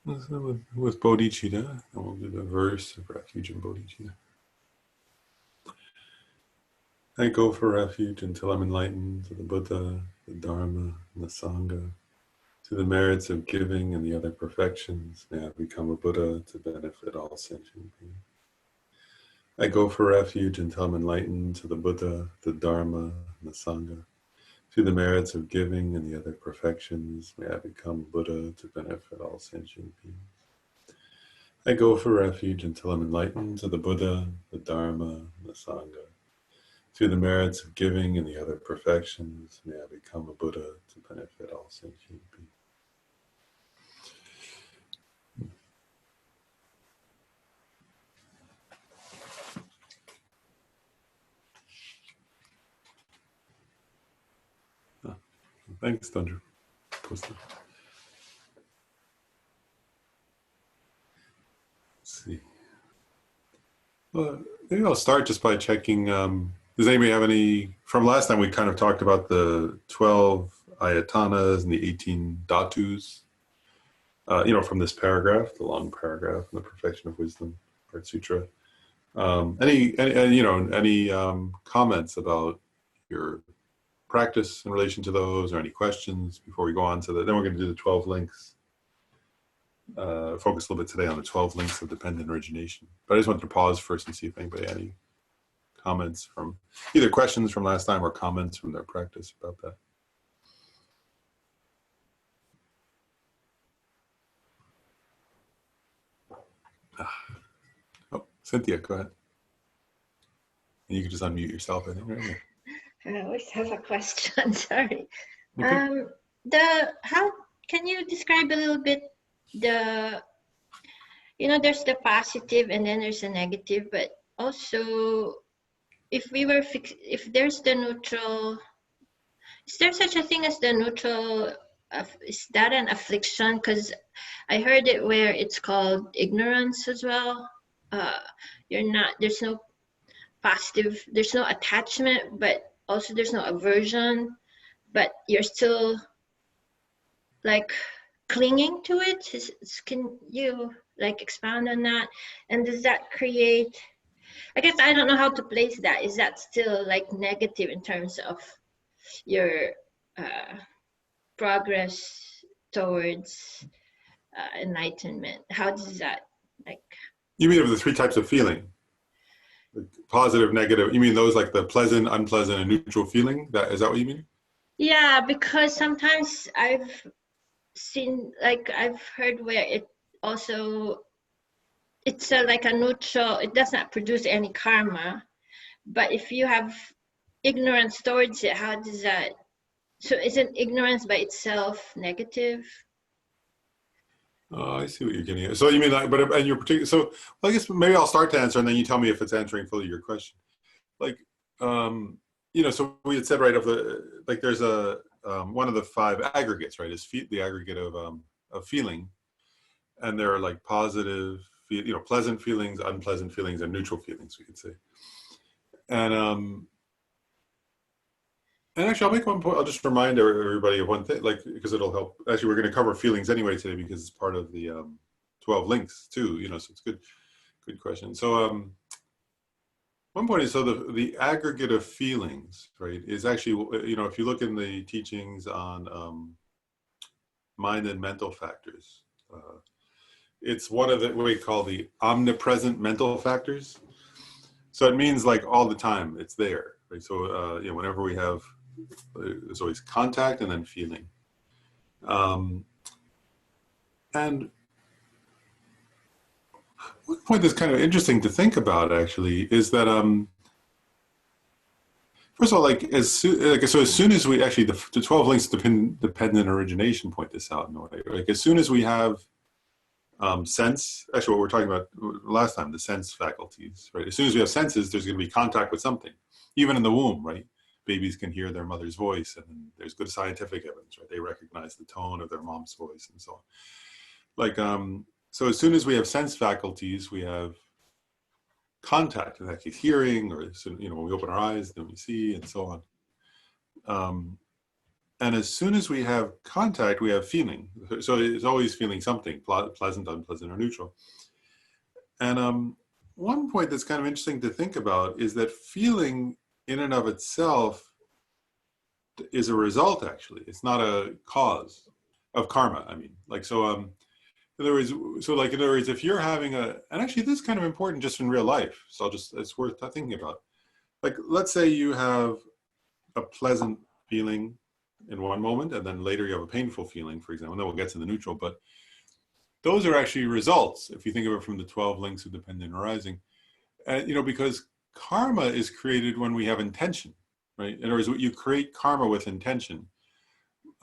with bodhicitta, and we'll do the verse of refuge in bodhicitta. I go for refuge until I'm enlightened to the Buddha, the Dharma, and the Sangha, to the merits of giving and the other perfections. May I become a Buddha to benefit all sentient beings. I go for refuge until I'm enlightened to the Buddha, the Dharma, and the Sangha. To the merits of giving and the other perfections, may I become Buddha to benefit all sentient beings. I go for refuge until I'm enlightened to the Buddha, the Dharma, and the Sangha. To the merits of giving and the other perfections, may I become a Buddha to benefit all sentient beings. Thanks, Tundra. Let's see. Well, maybe I'll start just by checking. Does anybody have any, from last time we kind of talked about the 12 ayatanas and the 18 dhatus, from this paragraph, the long paragraph in the Perfection of Wisdom, Heart Sutra. Any comments about your practice in relation to those, or any questions before we go on to then we're going to do the 12 links. Focus a little bit today on the 12 links of dependent origination. But I just wanted to pause first and see if anybody had any comments from, either questions from last time or comments from their practice about that. Oh, Cynthia, go ahead. And you can just unmute yourself, I think, right? I always have a question, sorry. Okay. How can you describe a little bit there's the positive and then there's the negative, but also if there's the neutral, is there such a thing as the neutral, is that an affliction? Because I heard it where it's called ignorance as well. There's no positive, there's no attachment, but also there's no aversion, but you're still like clinging to it. Can you like expound on that? And does that create, I guess I don't know how to place that. Is that still like negative in terms of your progress towards enlightenment? How does that like? You mean of the three types of feeling? Positive, negative, you mean those like the pleasant, unpleasant, and neutral feeling? Is that what you mean? Yeah, because sometimes I've seen, like I've heard where it also, it's like a neutral, it does not produce any karma, but if you have ignorance towards it, how does that, so isn't ignorance by itself negative? Oh, I see what you're getting at. So you mean like, and you're particular. So well, I guess maybe I'll start to answer, and then you tell me if it's answering fully your question. Like, so we had said right of the like there's a one of the 5 aggregates, right? Is the aggregate of feeling, and there are like positive, pleasant feelings, unpleasant feelings, and neutral feelings, we could say. And actually, I'll make one point. I'll just remind everybody of one thing, like, because it'll help. Actually, we're going to cover feelings anyway today because it's part of the 12 links too. So it's good question. So one point is, so the aggregate of feelings, right, is actually, if you look in the teachings on mind and mental factors, it's one of what we call the omnipresent mental factors. So it means like all the time, it's there, right? So whenever we have, there's always contact and then feeling. And one point that's kind of interesting to think about actually is that, first of all, as soon as we actually, the 12 links dependent origination point this out in a way. Like as soon as we have sense, actually what we were talking about last time, the sense faculties, right? As soon as we have senses, there's going to be contact with something, even in the womb, right? Babies can hear their mother's voice, and there's good scientific evidence, right? They recognize the tone of their mom's voice and so on. Like, so as soon as we have sense faculties, we have contact, in that case, hearing, or when we open our eyes, then we see, and so on. And as soon as we have contact, we have feeling. So it's always feeling something, pleasant, unpleasant, or neutral. And one point that's kind of interesting to think about is that feeling in and of itself is a result, actually. It's not a cause of karma, I mean. Like, so, in other words, in other words, if you're having and actually this is kind of important just in real life, so it's worth thinking about. Like, let's say you have a pleasant feeling in one moment, and then later you have a painful feeling, for example, and then we'll get to the neutral, but those are actually results, if you think of it from the 12 links of dependent arising. Because karma is created when we have intention, right? In other words, you create karma with intention.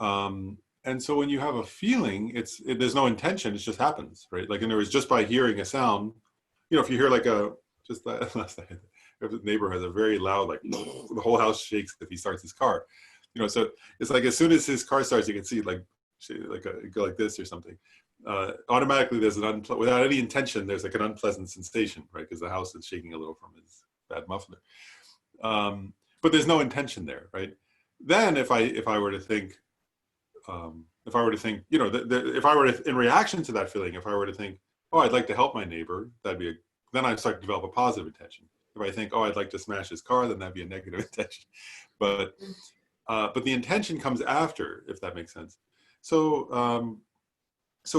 And so when you have a feeling, there's no intention, it just happens, right? Like, in other words, just by hearing a sound, if you hear like if the neighbor has a very loud, like, the whole house shakes if he starts his car, so it's like as soon as his car starts, you can see go like this or something. Automatically there's without any intention, there's like an unpleasant sensation, right? Because the house is shaking a little from his bad muffler. But there's no intention there, right? Then if I were to think, if I were to, in reaction to that feeling, if I were to think, oh, I'd like to help my neighbor, then I'd start to develop a positive intention. If I think, oh, I'd like to smash his car, then that'd be a negative intention. But the intention comes after, if that makes sense. So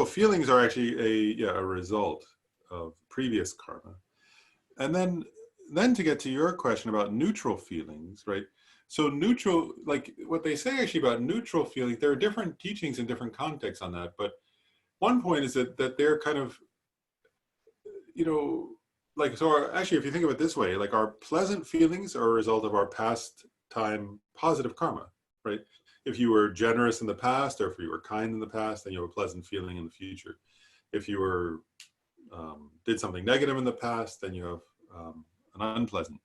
feelings are actually a result of previous karma. And then to get to your question about neutral feelings, right? So neutral, like what they say actually about neutral feeling, there are different teachings in different contexts on that. But one point is that they're kind of, actually, if you think of it this way, like our pleasant feelings are a result of our past time positive karma, right? If you were generous in the past, or if you were kind in the past, then you have a pleasant feeling in the future. If you were did something negative in the past, then you have an unpleasant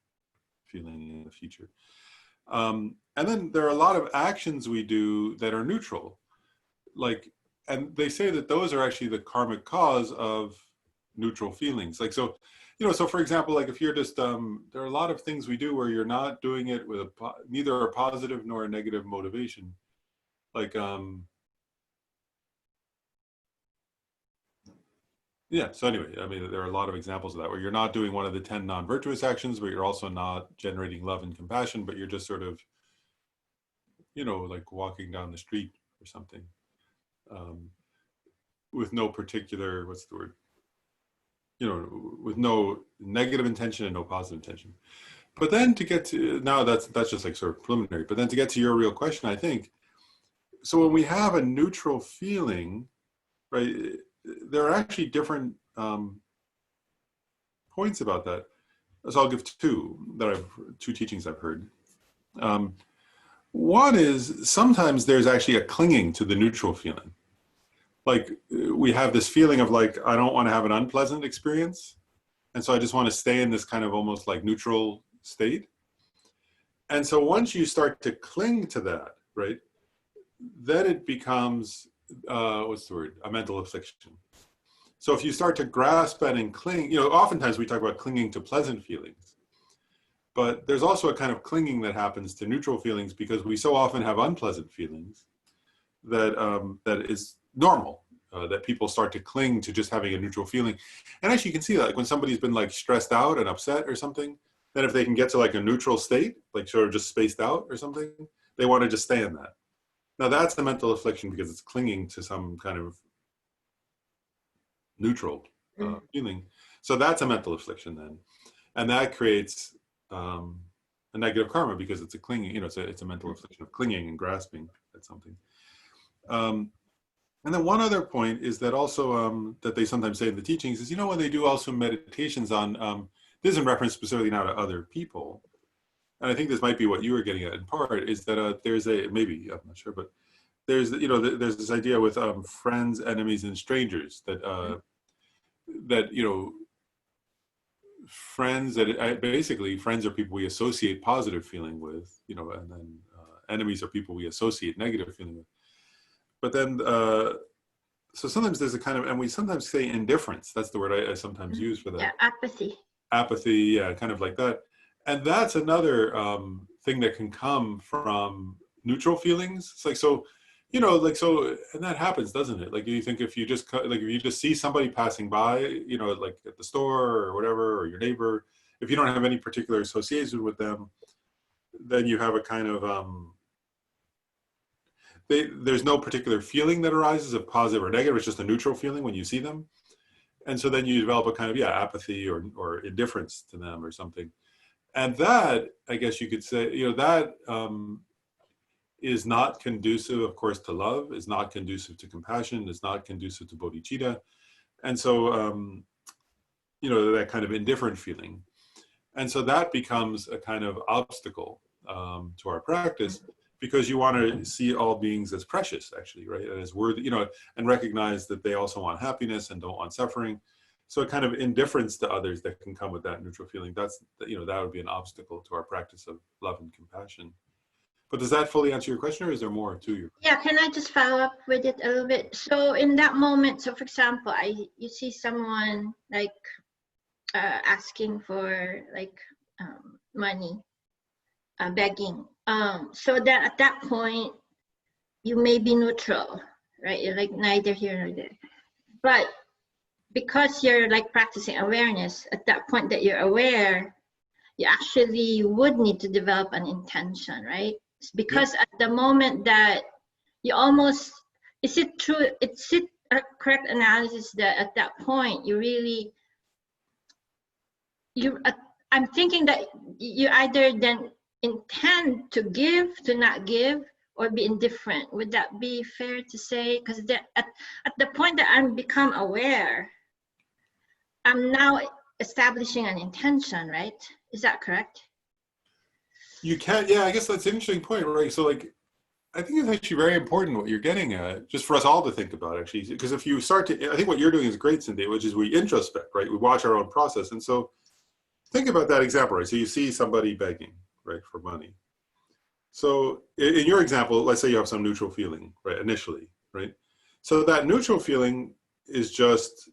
feeling in the future. And then there are a lot of actions we do that are neutral, and they say that those are actually the karmic cause of neutral feelings. Like, so, so for example, like if you're just, there are a lot of things we do where you're not doing it with neither a positive nor a negative motivation. Like, yeah, so anyway, I mean, there are a lot of examples of that where you're not doing one of the 10 non-virtuous actions, but you're also not generating love and compassion, but you're just sort of, like walking down the street or something, with no particular, what's the word? With no negative intention and no positive intention. But then to get to, now that's just like sort of preliminary, but then to get to your real question, I think, so when we have a neutral feeling, right, there are actually different points about that. So I'll give two teachings I've heard. One is sometimes there's actually a clinging to the neutral feeling. Like we have this feeling of like, I don't want to have an unpleasant experience. And so I just want to stay in this kind of almost like neutral state. And so once you start to cling to that, right, then it becomes, what's the word? A mental affliction. So if you start to grasp at and cling, oftentimes we talk about clinging to pleasant feelings, but there's also a kind of clinging that happens to neutral feelings because we so often have unpleasant feelings that that is normal, that people start to cling to just having a neutral feeling. And actually you can see that like when somebody's been like stressed out and upset or something, then if they can get to like a neutral state, like sort of just spaced out or something, they want to just stay in that. Now that's the mental affliction because it's clinging to some kind of neutral feeling. So that's a mental affliction then. And that creates a negative karma because it's a clinging, it's a mental affliction of clinging and grasping at something. And then one other point is that also that they sometimes say in the teachings is, when they do also meditations on, this is in reference specifically now to other people, and I think this might be what you were getting at in part, is that there's maybe, I'm not sure, but there's, there's this idea with friends, enemies, and strangers that, friends basically friends are people we associate positive feeling with, and then enemies are people we associate negative feeling with. But then, so sometimes there's a kind of, and we sometimes say indifference. That's the word I sometimes use for that. Yeah, apathy. Apathy, yeah, kind of like that. And that's another thing that can come from, neutral feelings. It's like, so, you know, like, so, and that happens, doesn't it? Like, you think if you just, like, if you just see somebody passing by, you know, like at the store or whatever, or your neighbor, if you don't have any particular association with them, then you have a kind of, there's no particular feeling that arises of positive or negative. It's just a neutral feeling when you see them. And so then you develop a kind of, yeah, apathy or indifference to them or something. And that, I guess you could say, you know, that is not conducive, of course, to love, is not conducive to compassion, is not conducive to bodhicitta. And so, you know, that kind of indifferent feeling. And so that becomes a kind of obstacle to our practice, because you want to see all beings as precious, actually, right? And as worthy, you know, and recognize that they also want happiness and don't want suffering. So a kind of indifference to others that can come with that neutral feeling, that's, you know, that would be an obstacle to our practice of love and compassion. But does that fully answer your question, or is there more to your? Yeah, can I just follow up with it a little bit? So in that moment, so for example, you see someone like asking for like money, begging. So that at that point, you may be neutral, right? You're like neither here nor there. But because you're like practicing awareness, at that point that you're aware, you actually would need to develop an intention, right? Because at the moment that you almost, is it true, is it a correct analysis that at that point you really, I'm thinking that you either then intend to give, to not give, or be indifferent. Would that be fair to say? Because at the point that I'm become aware, I'm now establishing an intention, right? Is that correct? You can't, yeah, I guess that's an interesting point, right? So like, I think it's actually very important what you're getting at, just for us all to think about, actually, because if you start to, I think what you're doing is great, Cynthia, which is we introspect, right? We watch our own process. And so think about that example, right? So you see somebody begging, right, for money. So in your example, let's say you have some neutral feeling, right, initially, right? So that neutral feeling is just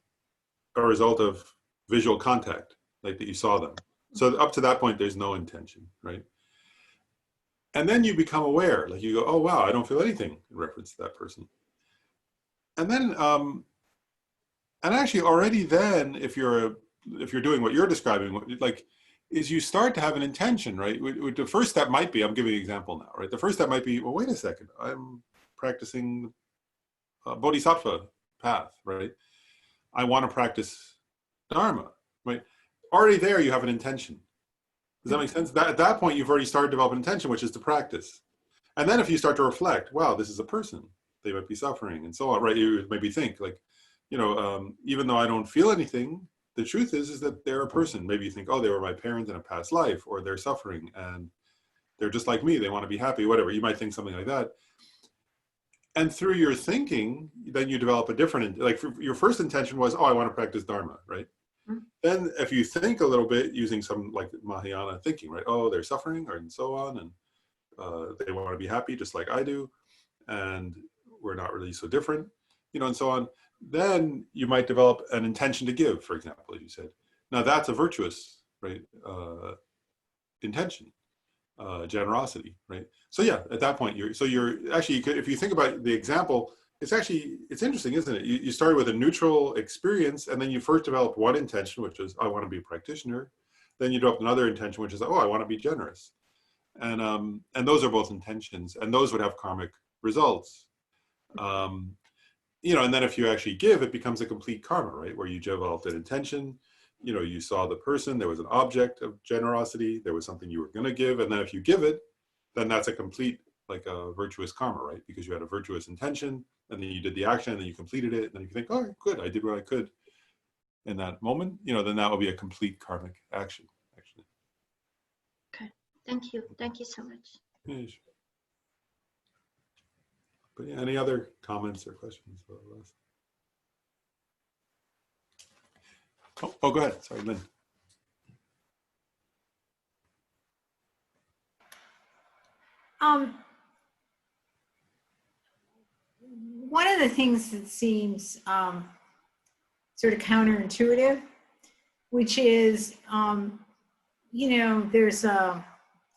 a result of visual contact, like that you saw them. So up to that point, there's no intention, right? And then you become aware, like you go, oh, wow, I don't feel anything in reference to that person. And then, and actually already then, if you're doing what you're describing, like, is you start to have an intention, right? The first step might be, I'm giving an example now, right? The first step might be, well, wait a second, I'm practicing bodhisattva path, right? I want to practice dharma, right? Already there, you have an intention. Does that make sense? At that point, you've already started developing intention, which is to practice. And then if you start to reflect, wow, this is a person, they might be suffering and so on, right? You maybe think like, you know, even though I don't feel anything, the truth is that they're a person. Maybe you think, oh, they were my parents in a past life, or they're suffering and they're just like me. They want to be happy, whatever. You might think something like that. And through your thinking, then you develop a different, like your first intention was, oh, I want to practice Dharma, right? Mm-hmm. Then if you think a little bit using some like Mahayana thinking, right? Oh, they're suffering and so on. And they want to be happy just like I do. And we're not really so different, you know, and so on. Then you might develop an intention to give, for example, as you said. Now that's a virtuous, right, intention, generosity, right? So yeah, at that point, you're actually, if you think about the example, it's interesting, isn't it? You started with a neutral experience, and then you first developed one intention, which is, I want to be a practitioner. Then you developed another intention, which is, oh, I want to be generous. And those are both intentions, and those would have karmic results. You know, and then if you actually give, it becomes a complete karma, right? Where you developed an intention, you know, you saw the person, there was an object of generosity, there was something you were going to give, and then if you give it, then that's a complete, like a virtuous karma, right? Because you had a virtuous intention, and then you did the action, and then you completed it, and then you think, oh, good, I did what I could in that moment, you know, then that will be a complete karmic action, actually. Okay, thank you so much. Yeah, sure. But yeah, any other comments or questions about this? Oh, go ahead. Sorry, Lynn. One of the things that seems sort of counterintuitive, which is, you know, there's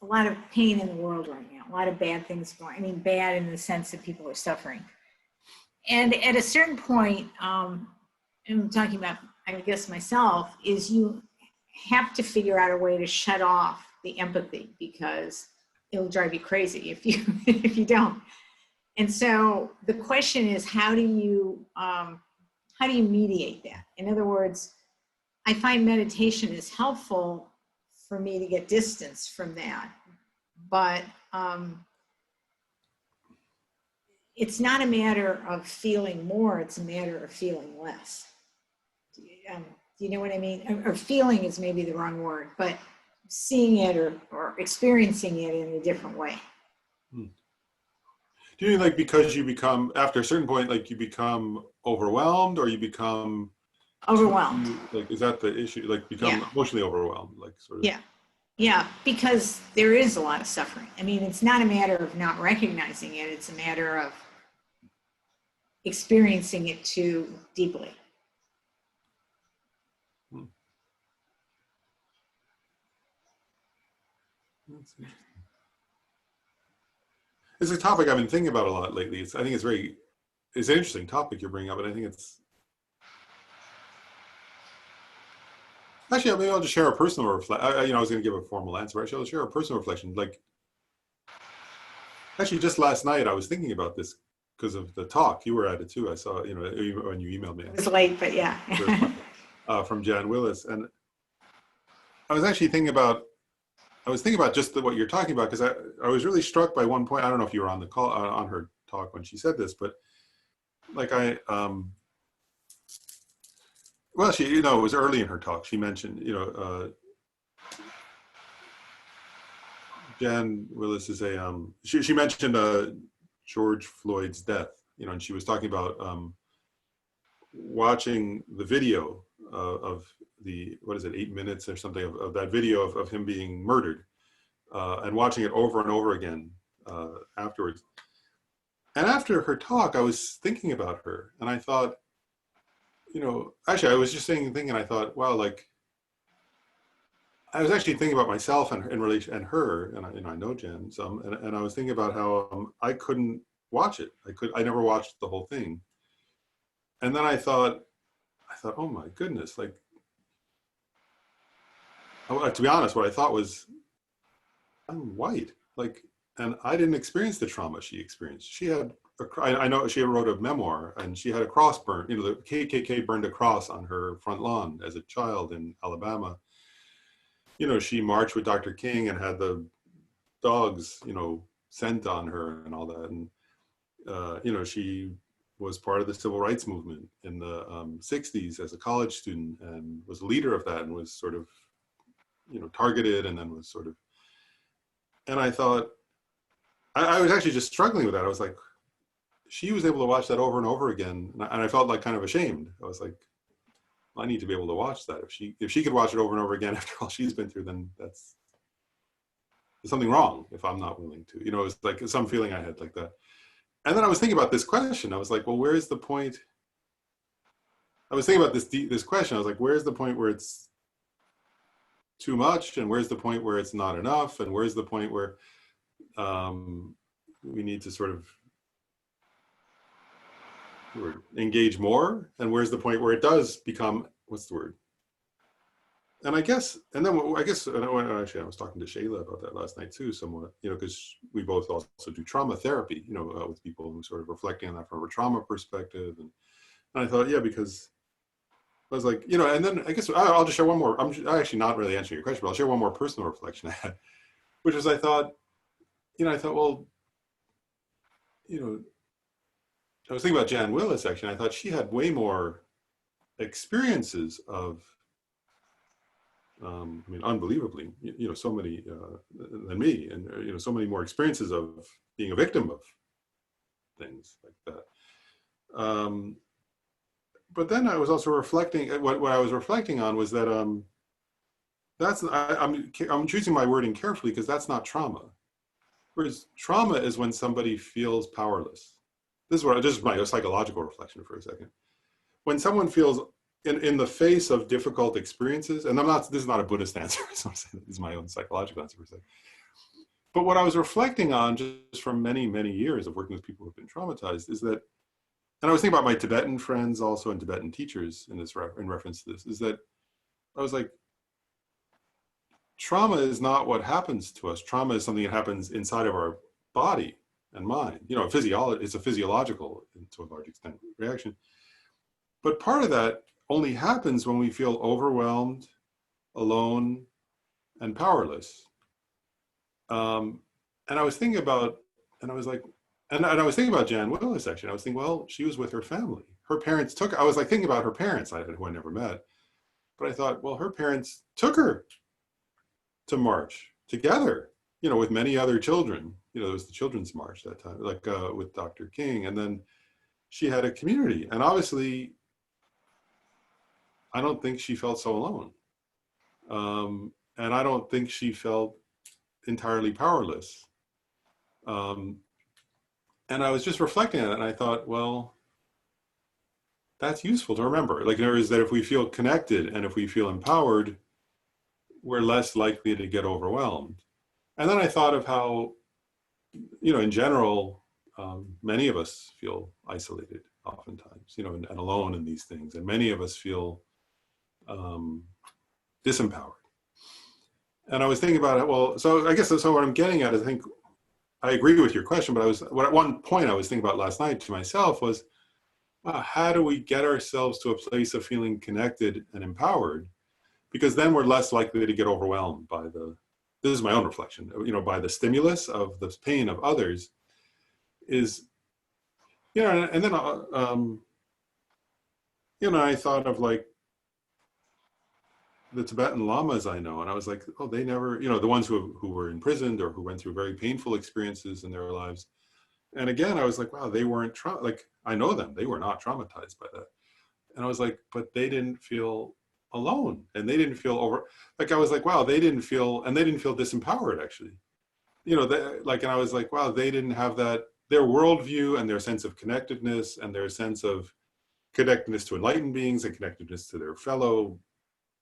a lot of pain in the world right now, a lot of bad things going. I mean, bad in the sense that people are suffering. And at a certain point, and I'm talking about, I guess myself, is you have to figure out a way to shut off the empathy, because it'll drive you crazy if you if you don't. And so the question is, how do you mediate that? In other words, I find meditation is helpful for me to get distance from that, but it's not a matter of feeling more, it's a matter of feeling less. Do you know what I mean? Or feeling is maybe the wrong word, but seeing it or experiencing it in a different way. Do you mean like because you become, after a certain point, like you become overwhelmed, or you become Overwhelmed. like, is that the issue? Like become emotionally overwhelmed, like sort of? Yeah. Yeah, because there is a lot of suffering. I mean, it's not a matter of not recognizing it, it's a matter of experiencing it too deeply. That's interesting. It's a topic I've been thinking about a lot lately. I think it's an interesting topic you're bringing up, and I think it's, actually, maybe I'll just share a personal reflection. I was going to give a formal answer, but actually I'll share a personal reflection. Like, actually, just last night I was thinking about this because of the talk. You were at it too. I saw, when you emailed me. It was late, but yeah. From Jan Willis. And I was actually thinking about, just what you're talking about, because I was really struck by one point. I don't know if you were on the call, on her talk when she said this, but like well, she, it was early in her talk. She mentioned, Jan Willis is she mentioned George Floyd's death, and she was talking about watching the video of the, 8 minutes or something of that video of him being murdered, and watching it over and over again afterwards. And after her talk, I was thinking about her, and I thought, actually I was just thinking, I thought, wow, like, I was actually thinking about myself and in relation, and her, and I know Jen some, and I was thinking about how I couldn't watch it. I never watched the whole thing. And then I thought, oh my goodness, like, to be honest, what I thought was, I'm white, like, and I didn't experience the trauma she experienced. She had, I know she wrote a memoir, and she had a cross burn, the KKK burned a cross on her front lawn as a child in Alabama. She marched with Dr. King and had the dogs, sent on her and all that. And, she was part of the civil rights movement in the 60s as a college student, and was a leader of that, and was sort of, targeted, and then was sort of, and I thought, I was actually just struggling with that. I was like, she was able to watch that over and over again. And I felt like kind of ashamed. I was like, I need to be able to watch that. If she could watch it over and over again after all she's been through, then there's something wrong if I'm not willing to. It was like some feeling I had like that. And then I was thinking about this question. I was like, well, where's the point? I was thinking about this question. I was like, where's the point where it's too much, and where's the point where it's not enough, and where's the point where we need to sort of engage more, and where's the point where it does become, what's the word? And I guess, and actually I was talking to Shayla about that last night too, somewhat, because we both also do trauma therapy, with people who sort of reflecting on that from a trauma perspective. And I thought, yeah, because I was like, and then I guess I'll just share one more. I'm actually not really answering your question, but I'll share one more personal reflection I had, which was I thought, well, I was thinking about Jan Willis, actually, and I thought she had way more experiences of, unbelievably, so many than me, and, so many more experiences of being a victim of things like that. But then I was also reflecting, what I was reflecting on was that I'm choosing my wording carefully, because that's not trauma. Whereas trauma is when somebody feels powerless. This is my psychological reflection for a second. When someone feels in the face of difficult experiences, and this is not a Buddhist answer, so I'm saying this is my own psychological answer for a second. But what I was reflecting on just from many, many years of working with people who've been traumatized is that, and I was thinking about my Tibetan friends also and Tibetan teachers in this in reference to this, is that I was like, trauma is not what happens to us. Trauma is something that happens inside of our body and mind. You know, it's a physiological, to a large extent, reaction. But part of that only happens when we feel overwhelmed, alone, and powerless. And I was thinking about, and I was like, and I was thinking about Jan Willis, actually. I was thinking, well, she was with her family. Her parents took, I was like thinking about her parents, who I never met. But I thought, well, her parents took her to march together, you know, with many other children. You know, there was the Children's March that time, like with Dr. King. And then she had a community. And obviously, I don't think she felt so alone. And I don't think she felt entirely powerless. And I was just reflecting on it, and I thought, well, that's useful to remember. Like, there is that if we feel connected and if we feel empowered, we're less likely to get overwhelmed. And then I thought of how, you know, in general, many of us feel isolated oftentimes, you know, and alone in these things. And many of us feel disempowered. And I was thinking about it, well, so I guess so what I'm getting at is, I think I agree with your question, but at one point I was thinking about last night to myself was, how do we get ourselves to a place of feeling connected and empowered? Because then we're less likely to get overwhelmed by this is my own reflection, you know, by the stimulus of the pain of others is, you know, and then, you know, I thought of like the Tibetan lamas I know, and I was like, oh, they never, you know, the ones who were imprisoned or who went through very painful experiences in their lives. And again, I was like, wow, they weren't, like, I know them, they were not traumatized by that. And I was like, but they didn't feel alone, and they didn't feel like, I was like, wow, they didn't feel disempowered, actually. You know, and I was like, wow, they didn't have that, their worldview and their sense of connectedness and their sense of connectedness to enlightened beings and connectedness to their fellow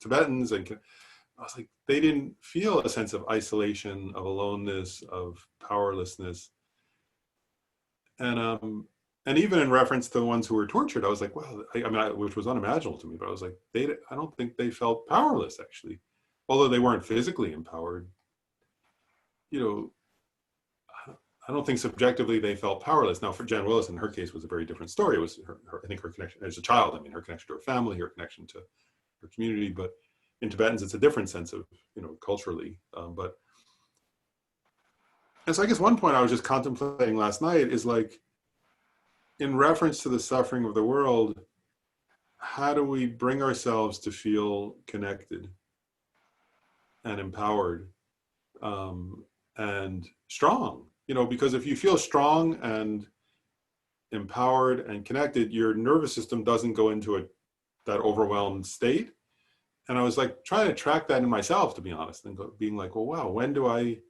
Tibetans, and I was like, they didn't feel a sense of isolation, of aloneness, of powerlessness. And even in reference to the ones who were tortured, I was like, well, which was unimaginable to me, but I was like, I don't think they felt powerless, actually. Although they weren't physically empowered, you know, I don't think subjectively they felt powerless. Now, for Jan Willis, in her case, was a very different story. It was I think her connection as a child, I mean, her connection to her family, her connection to her community, but in Tibetans, it's a different sense of, you know, culturally. And so I guess one point I was just contemplating last night is like, in reference to the suffering of the world, how do we bring ourselves to feel connected and empowered and strong? You know, because if you feel strong and empowered and connected, your nervous system doesn't go into that overwhelmed state. And I was like trying to track that in myself, to be honest, and being like, well, wow, when do I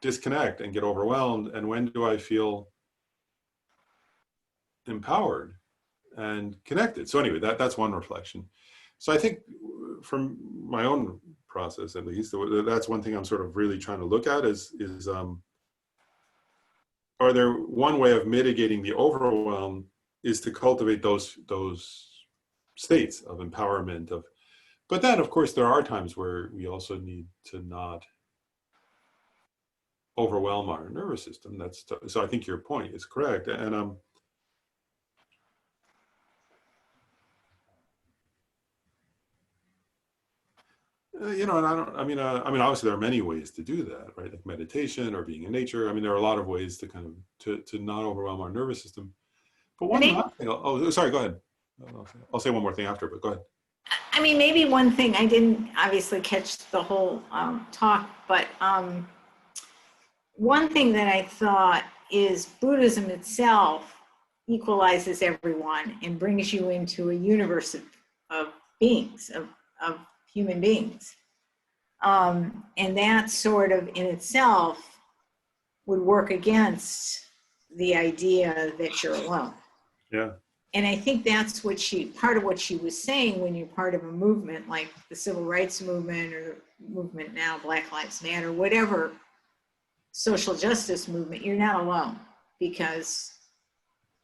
disconnect and get overwhelmed? And when do I feel empowered and connected? So anyway, that's one reflection. So I think from my own process, at least, that's one thing I'm sort of really trying to look at is are there, one way of mitigating the overwhelm is to cultivate those states of empowerment, but then of course there are times where we also need to not overwhelm our nervous system. So I think your point is correct. And you know, and I mean, obviously there are many ways to do that, right? Like meditation or being in nature. I mean, there are a lot of ways to kind of to not overwhelm our nervous system. But one last thing, sorry, go ahead. I'll say one more thing after, but go ahead. I mean, maybe one thing, I didn't obviously catch the whole talk, but one thing that I thought is Buddhism itself equalizes everyone and brings you into a universe of beings, of human beings. And that sort of in itself would work against the idea that you're alone. Yeah. And I think that's part of what she was saying when you're part of a movement like the civil rights movement or the movement now, Black Lives Matter, whatever social justice movement, you're not alone, because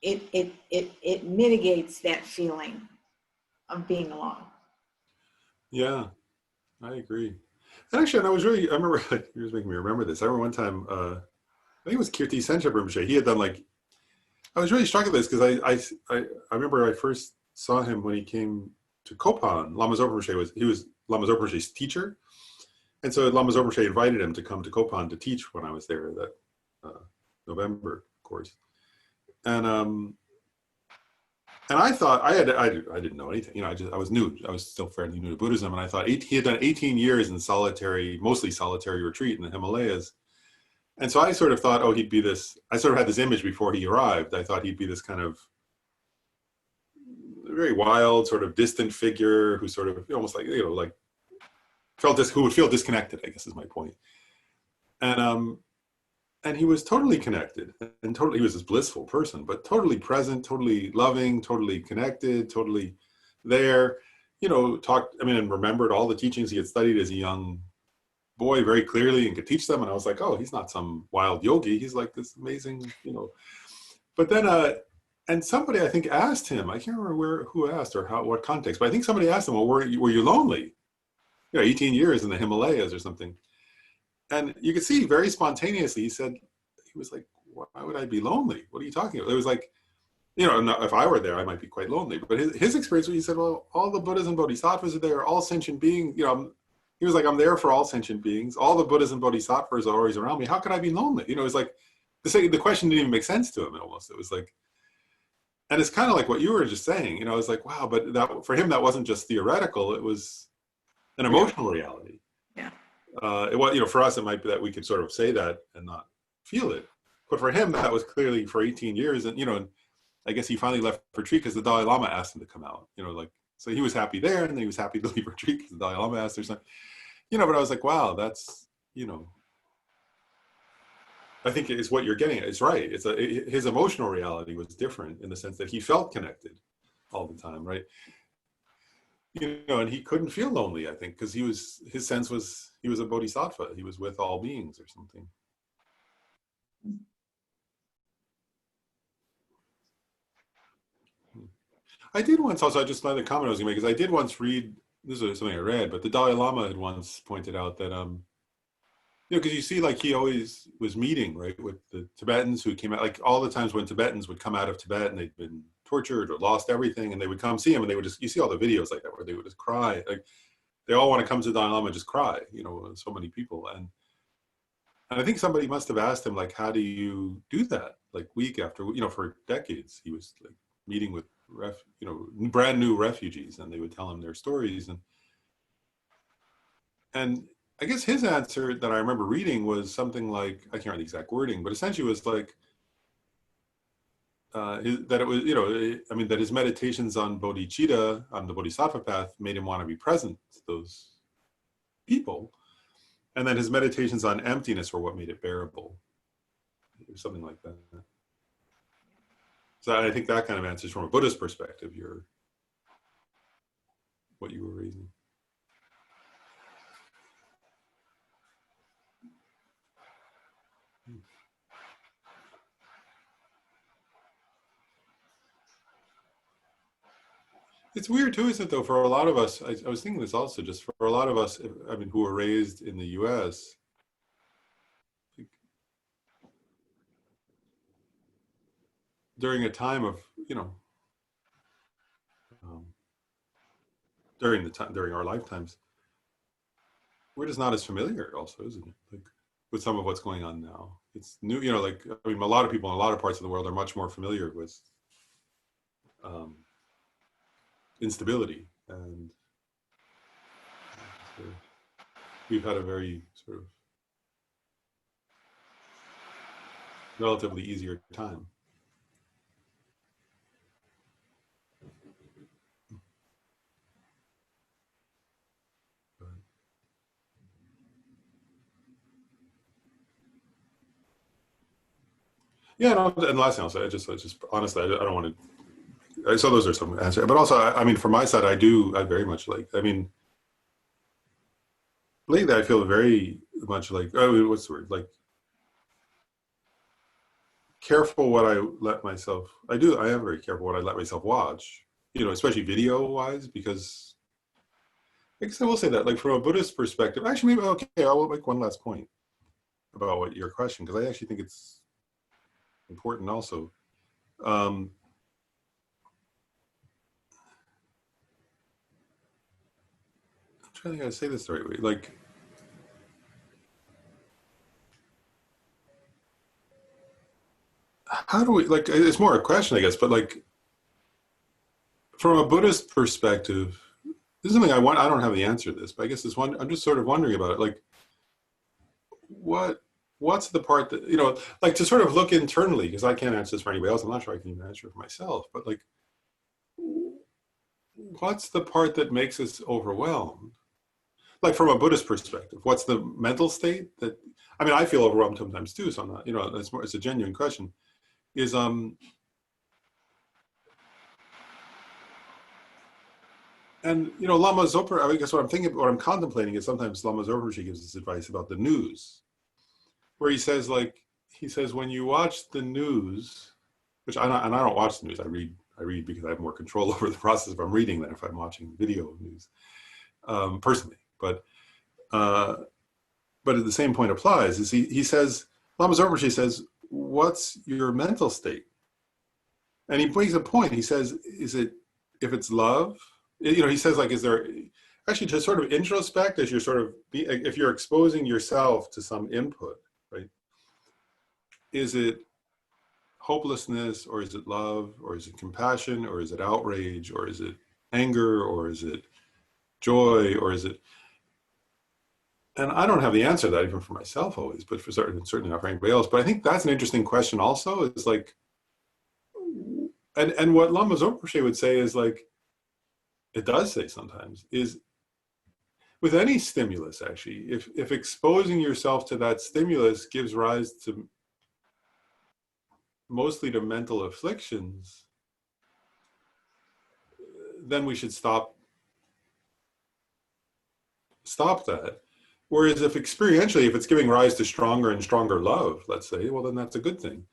it mitigates that feeling of being alone. Yeah, I agree. And actually, and I was really, I remember, you was making me remember this. I remember one time, I think it was Kirti Senchep Rinpoche. He had done like, I was really struck at this because I remember I first saw him when he came to Kopan. Lama Zopa Rinpoche he was Lama Zopa Rinpoche's teacher. And so Lama Zopa Rinpoche invited him to come to Kopan to teach when I was there that November, of course. And I thought I didn't know anything. You know, I was new. I was still fairly new to Buddhism, and I thought he had done 18 years in solitary, mostly solitary retreat in the Himalayas. And so I sort of thought, oh, he'd be this. I sort of had this image before he arrived. I thought he'd be this kind of very wild, sort of distant figure who sort of almost like like who would feel disconnected. I guess is my point. And he was totally connected, and totally, he was this blissful person, but totally present, totally loving, totally connected, totally there, talked, and remembered all the teachings he had studied as a young boy very clearly and could teach them. And I was like, oh, he's not some wild yogi. He's like this amazing, but then, and somebody I think asked him, I can't remember who asked or what context, but I think somebody asked him, well, were you lonely? 18 years in the Himalayas or something. And you could see very spontaneously, he was like, why would I be lonely? What are you talking about? It was like, if I were there, I might be quite lonely. But his experience, he said, well, all the Buddhas and Bodhisattvas are there, all sentient beings. He was like, I'm there for all sentient beings. All the Buddhas and Bodhisattvas are always around me. How could I be lonely? It was like, the question didn't even make sense to him almost. It was like, and it's kind of like what you were just saying. I was like, wow, but that for him, that wasn't just theoretical. It was an emotional reality. Yeah. It was, for us, it might be that we could sort of say that and not feel it. But for him, that was clearly for 18 years. And, and I guess he finally left retreat because the Dalai Lama asked him to come out, so he was happy there, and then he was happy to leave retreat because the Dalai Lama asked or something, but I was like, wow, that's, I think it's what you're getting at. It's right. His emotional reality was different in the sense that he felt connected all the time, right? And he couldn't feel lonely, I think, because his sense was he was a bodhisattva. He was with all beings or something. I did once also, I just thought the comment I was going to make, because I did once read, this is something I read, but the Dalai Lama had once pointed out that, because you see, like, he always was meeting, right, with the Tibetans who came out, like all the times when Tibetans would come out of Tibet and they'd been tortured or lost everything, and they would come see him, and they would just, you see all the videos like that where they would just cry, like they all want to come to the Dalai Lama and just cry, so many people. And I think somebody must have asked him, like, how do you do that, like week after, for decades he was like meeting with brand new refugees, and they would tell him their stories, and I guess his answer that I remember reading was something like, I can't remember the exact wording, but essentially was like, that it was, that his meditations on bodhicitta, on the bodhisattva path, made him want to be present to those people. And then his meditations on emptiness were what made it bearable. Or something like that. So I think that kind of answers from a Buddhist perspective, what you were raising. It's weird too, isn't it, though, for a lot of us, I was thinking this also, just for a lot of us, who were raised in the US, during a time of, during our lifetimes, we're just not as familiar also, isn't it? Like, with some of what's going on now. It's new, a lot of people in a lot of parts of the world are much more familiar with instability, and so we've had a very sort of relatively easier time. Yeah, and last thing I'll say, I just honestly, I don't want to. So those are some answers, but also, from my side, I very much like. Lately I feel very much like, what's the word? Like, careful what I let myself, I am very careful what I let myself watch, especially video wise, because I guess I will say that, like, from a Buddhist perspective, actually, maybe, okay, I will make one last point about what your question, because I actually think it's important also. I'm trying to think how to say this the right way. Like, how do we, like, it's more a question, I guess, but like, from a Buddhist perspective, this is something I don't have the answer to this, but I guess I'm just sort of wondering about it. Like, what's the part that, like, to sort of look internally, because I can't answer this for anybody else. I'm not sure I can even answer it for myself, but like, what's the part that makes us overwhelmed? Like, from a Buddhist perspective, what's the mental state that, I mean, I feel overwhelmed sometimes too, so I'm not, it's a genuine question, is, and, Lama Zopa, I guess what I'm contemplating is sometimes Lama Zopa gives us advice about the news, where he says, when you watch the news, which I don't watch the news, I read because I have more control over the process if I'm reading than if I'm watching video news, personally. But the same point applies. Is he says, Lama Zopa says, what's your mental state? And he brings a point. He says, if it's love, he says, like, is there, actually, to sort of introspect as you're sort of, if you're exposing yourself to some input, right? Is it hopelessness, or is it love, or is it compassion, or is it outrage, or is it anger, or is it joy, or is it, and I don't have the answer to that even for myself always, but certainly not for anybody else. But I think that's an interesting question also, is like, and what Lama Zopa would say is, like, it does say sometimes, is with any stimulus, actually, if exposing yourself to that stimulus gives rise to mostly to mental afflictions, then we should stop that. Whereas if experientially, if it's giving rise to stronger and stronger love, let's say, well, then that's a good thing.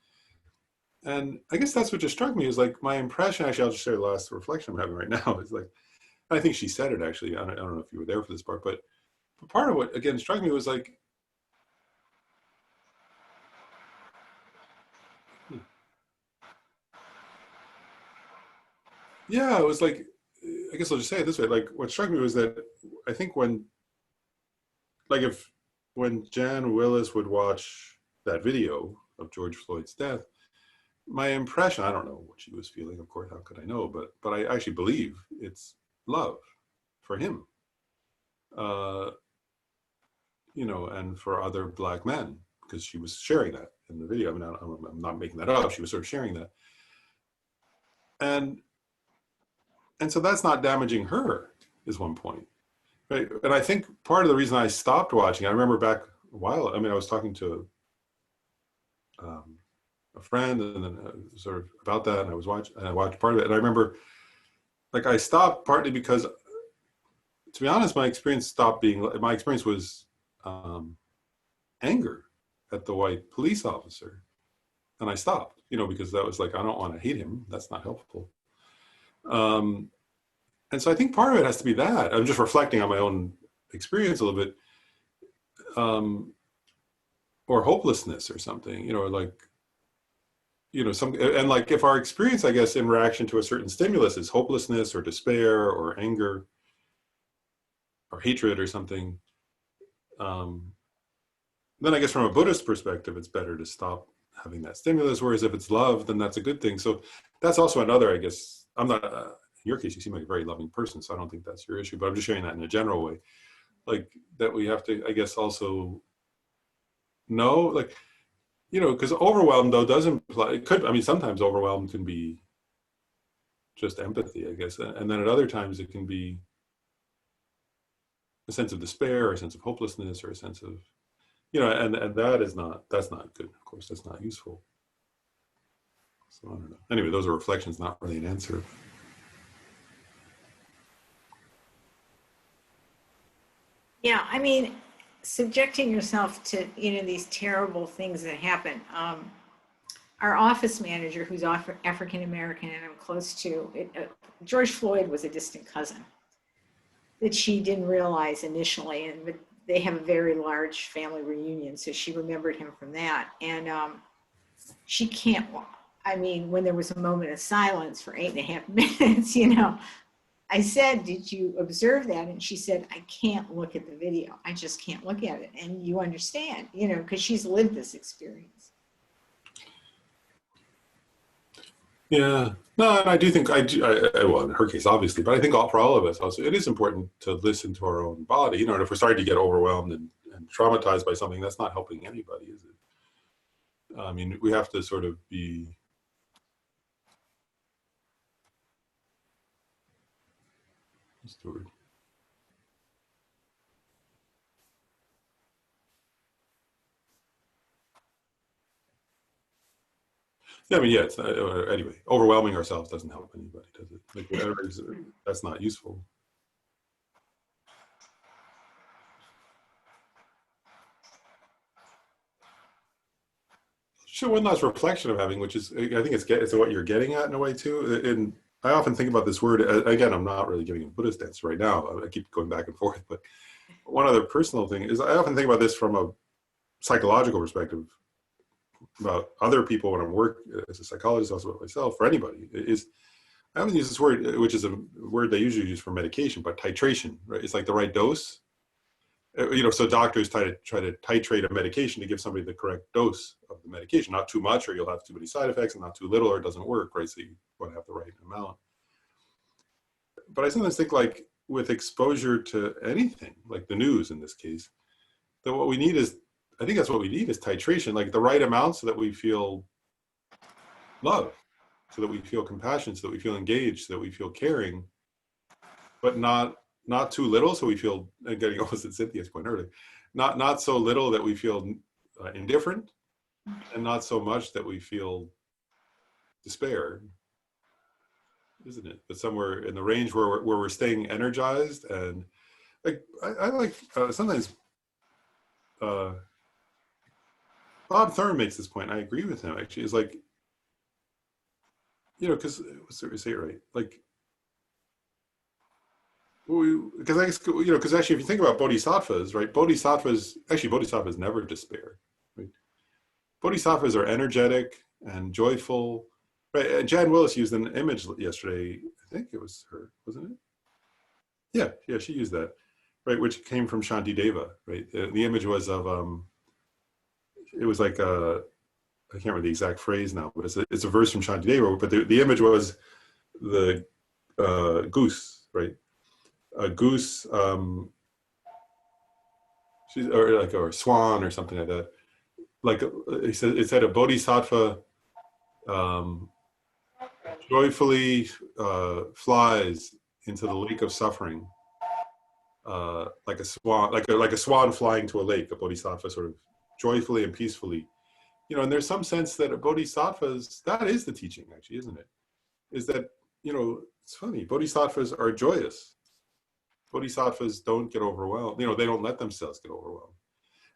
And I guess that's what just struck me, is like, my impression, actually, I'll just share the last reflection I'm having right now, is like, I think she said it, actually, I don't know if you were there for this part, but part of what, again, struck me was like, yeah, it was like, I guess I'll just say it this way, like, what struck me was that I think when Jan Willis would watch that video of George Floyd's death, my impression, I don't know what she was feeling, of course, how could I know, but I actually believe it's love for him, and for other Black men, because she was sharing that in the video. I mean, I'm not making that up. She was sort of sharing that. And so that's not damaging her, is one point. Right? And I think part of the reason I stopped watching, I remember back a while, I mean, I was talking to a friend, and then sort of about that, and I watched part of it. And I remember, like, I stopped partly because, to be honest, my experience was anger at the white police officer. And I stopped, because that was like, I don't want to hate him. That's not helpful. And so I think part of it has to be that. I'm just reflecting on my own experience a little bit, or hopelessness or something, like, and like, if our experience, I guess, in reaction to a certain stimulus is hopelessness or despair or anger or hatred or something, then I guess from a Buddhist perspective, it's better to stop having that stimulus. Whereas if it's love, then that's a good thing. So that's also another, I guess, I'm not, in your case, you seem like a very loving person, so I don't think that's your issue, but I'm just sharing that in a general way. Like, that we have to, I guess, also know, like, because overwhelmed, though, does imply, it could, I mean, sometimes overwhelmed can be just empathy, I guess. And then at other times it can be a sense of despair or a sense of hopelessness or a sense of, and that's not good. Of course, that's not useful. So I don't know. Anyway, those are reflections, not really an answer. Yeah, I mean, subjecting yourself to, these terrible things that happen. our office manager, who's African American and I'm close to, George Floyd was a distant cousin that she didn't realize initially, but they have a very large family reunion, so she remembered him from that. And she can't, I mean, when there was a moment of silence for 8.5 minutes, I said, did you observe that? And she said, I can't look at the video. I just can't look at it. And you understand, because she's lived this experience. Yeah, no, and I do think well, in her case, obviously, but I think for all of us also, it is important to listen to our own body. And if we're starting to get overwhelmed and traumatized by something, that's not helping anybody, is it? I mean, we have to sort of be. What's the word? Yeah, I mean, yeah. It's not, anyway, overwhelming ourselves doesn't help anybody, does it? Like whatever is, that's not useful. Sure, one last reflection of having, which is, I think it's what you're getting at in a way too. And I often think about this word. Again, I'm not really giving a Buddhist answer right now. I keep going back and forth. But one other personal thing is, I often think about this from a psychological perspective about other people when I'm working as a psychologist, also about myself, for anybody. Is I haven't used this word, which is a word they usually use for medication, but titration, right? It's like the right dose. So doctors try to titrate a medication to give somebody the correct dose of the medication, not too much, or you'll have too many side effects, and not too little, or it doesn't work, right? So you want to have the right amount. But I sometimes think, like with exposure to anything, like the news in this case, that what we need is, I think that's what we need is titration, like the right amount so that we feel love, so that we feel compassion, so that we feel engaged, so that we feel caring, but not too little, so we feel, and getting almost at Cynthia's point earlier, not so little that we feel indifferent, and not so much that we feel despair, isn't it? But somewhere in the range where we're staying energized. And like I like sometimes Bob Thurman makes this point. I agree with him actually. Is like, because say it right, like. Because I guess, because actually, if you think about bodhisattvas, right? Bodhisattvas never despair, right? Bodhisattvas are energetic and joyful, right? And Jan Willis used an image yesterday. I think it was her, wasn't it? Yeah, she used that, right? Which came from Shantideva, right? The image was of, it was like I can't remember the exact phrase now, but it's a verse from Shantideva. But the image was the goose, right? A goose, or a swan or something like that. Like it said a bodhisattva joyfully flies into the lake of suffering, like a swan, like a swan flying to a lake. A bodhisattva sort of joyfully and peacefully, And there's some sense that a bodhisattva's, that is the teaching, actually, isn't it? Is that it's funny. Bodhisattvas are joyous. Bodhisattvas don't get overwhelmed. They don't let themselves get overwhelmed.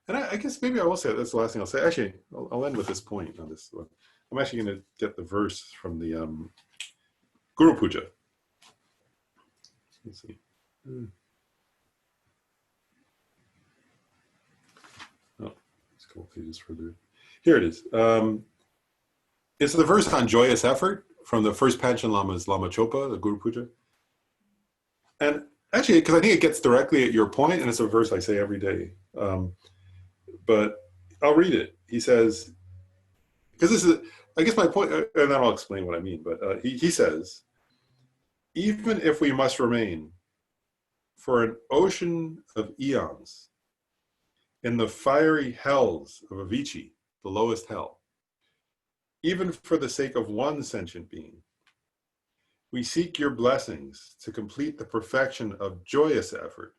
And I guess maybe I will say, that's the last thing I'll say. Actually, I'll end with this point on this one. I'm actually going to get the verse from the Guru Puja. Let's see. Oh, it's a couple pages further. Here it is. It's the verse on joyous effort from the first Panchen Lama's Lama Chopa, the Guru Puja. And actually, because I think it gets directly at your point, and it's a verse I say every day. But I'll read it. He says, because this is, I guess my point, and then I'll explain what I mean. But he says, even if we must remain for an ocean of eons in the fiery hells of Avicii, the lowest hell, even for the sake of one sentient being, we seek your blessings to complete the perfection of joyous effort,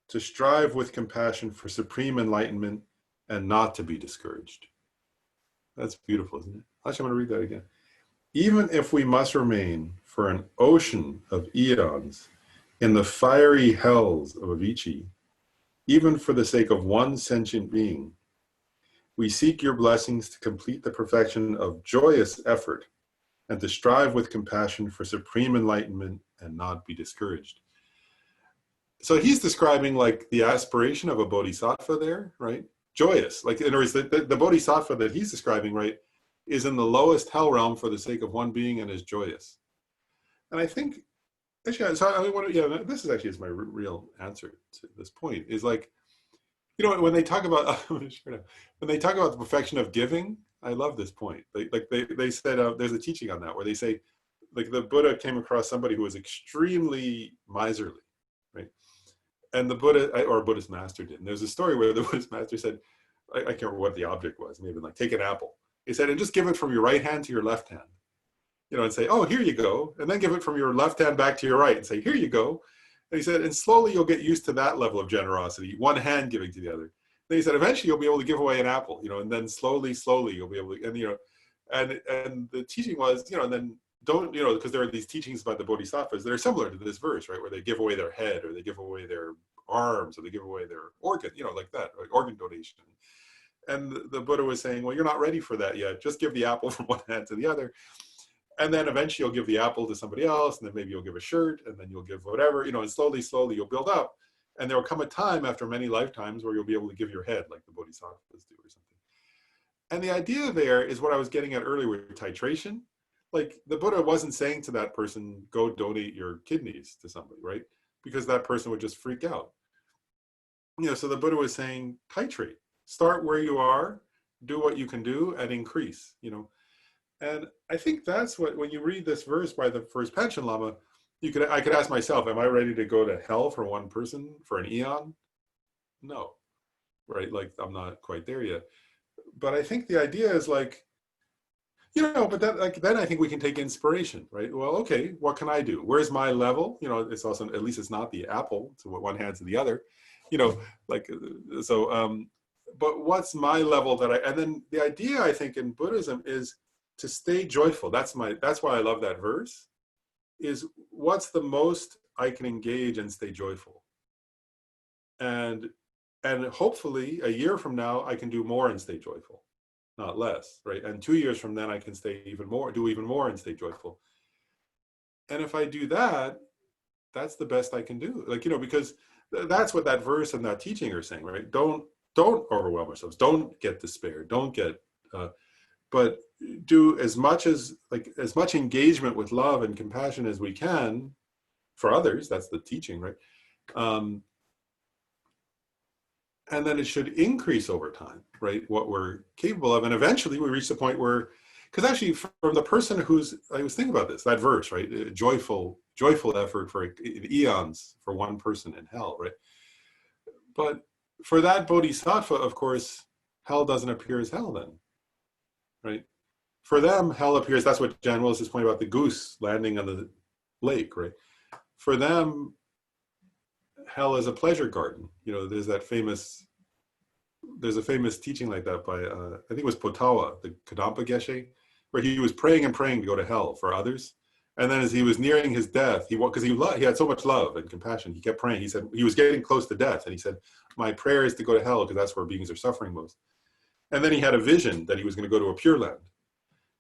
to strive with compassion for supreme enlightenment and not to be discouraged. That's beautiful, isn't it? Actually, I'm going to read that again. Even if we must remain for an ocean of eons in the fiery hells of Avicii, even for the sake of one sentient being, We seek your blessings to complete the perfection of joyous effort and to strive with compassion for supreme enlightenment and not be discouraged. So he's describing like the aspiration of a bodhisattva there, right? Joyous. Like in other words, the bodhisattva that he's describing, right, is in the lowest hell realm for the sake of one being and is joyous. And I think, actually, so I mean, yeah, this is actually is my real answer to this point, is like, you know, when they talk about, when they talk about the perfection of giving, I love this point. They said, there's a teaching on that where they say, like the Buddha came across somebody who was extremely miserly, right? And the Buddha, or a Buddhist master did. And there's a story where the Buddhist master said, I can't remember what the object was, maybe like take an apple. He said, and just give it from your right hand to your left hand, you know, and say, oh, here you go. And then give it from your left hand back to your right and say, here you go. And he said, and slowly you'll get used to that level of generosity, one hand giving to the other. Then he said, eventually you'll be able to give away an apple, you know, and then slowly you'll be able to, and, you know, and the teaching was, you know, and then don't, you know, because there are these teachings about the bodhisattvas that are similar to this verse, right, where they give away their head or they give away their arms or they give away their organ, you know, like that, like organ donation. And the Buddha was saying, well, you're not ready for that yet. Just give the apple from one hand to the other. And then eventually you'll give the apple to somebody else, and then maybe you'll give a shirt, and then you'll give whatever, you know, and slowly you'll build up. And there will come a time after many lifetimes where you'll be able to give your head like the bodhisattvas do or something. And the idea there is what I was getting at earlier with titration. Like the Buddha wasn't saying to that person, go donate your kidneys to somebody, right? Because that person would just freak out. You know, so the Buddha was saying, titrate, start where you are, do what you can do and increase, you know. And I think that's what, when you read this verse by the first Panchen Lama, I could ask myself, am I ready to go to hell for one person for an eon? No, right? Like I'm not quite there yet. But I think the idea is like, you know, but that, like, then I think we can take inspiration, right? Well, okay, what can I do? Where's my level? You know, it's also, at least it's not the apple to one hand to the other, you know, like, so, but what's my level that and then the idea I think in Buddhism is to stay joyful. That's why I love that verse, is what's the most I can engage and stay joyful. And hopefully a year from now, I can do more and stay joyful, not less, right? And 2 years from then I can do even more and stay joyful. And if I do that, that's the best I can do. Like, you know, because that's what that verse and that teaching are saying, right? Don't overwhelm ourselves. Don't get despair. Don't get, but do as much engagement with love and compassion as we can for others. That's the teaching, right? And then it should increase over time, right? What we're capable of. And eventually we reach the point where, because actually from the person I was thinking about this, that verse, right? Joyful effort for eons for one person in hell, right? But for that bodhisattva, of course, hell doesn't appear as hell then, right? For them, hell appears, that's what Jan Willis is pointing about, the goose landing on the lake, right? For them, hell is a pleasure garden. You know, there's a famous teaching like that by, I think it was Potawa, the Kadampa Geshe, where he was praying and praying to go to hell for others. And then as he was nearing his death, because he had so much love and compassion, he kept praying. He said, he was getting close to death. And he said, my prayer is to go to hell because that's where beings are suffering most. And then he had a vision that he was going to go to a Pure Land.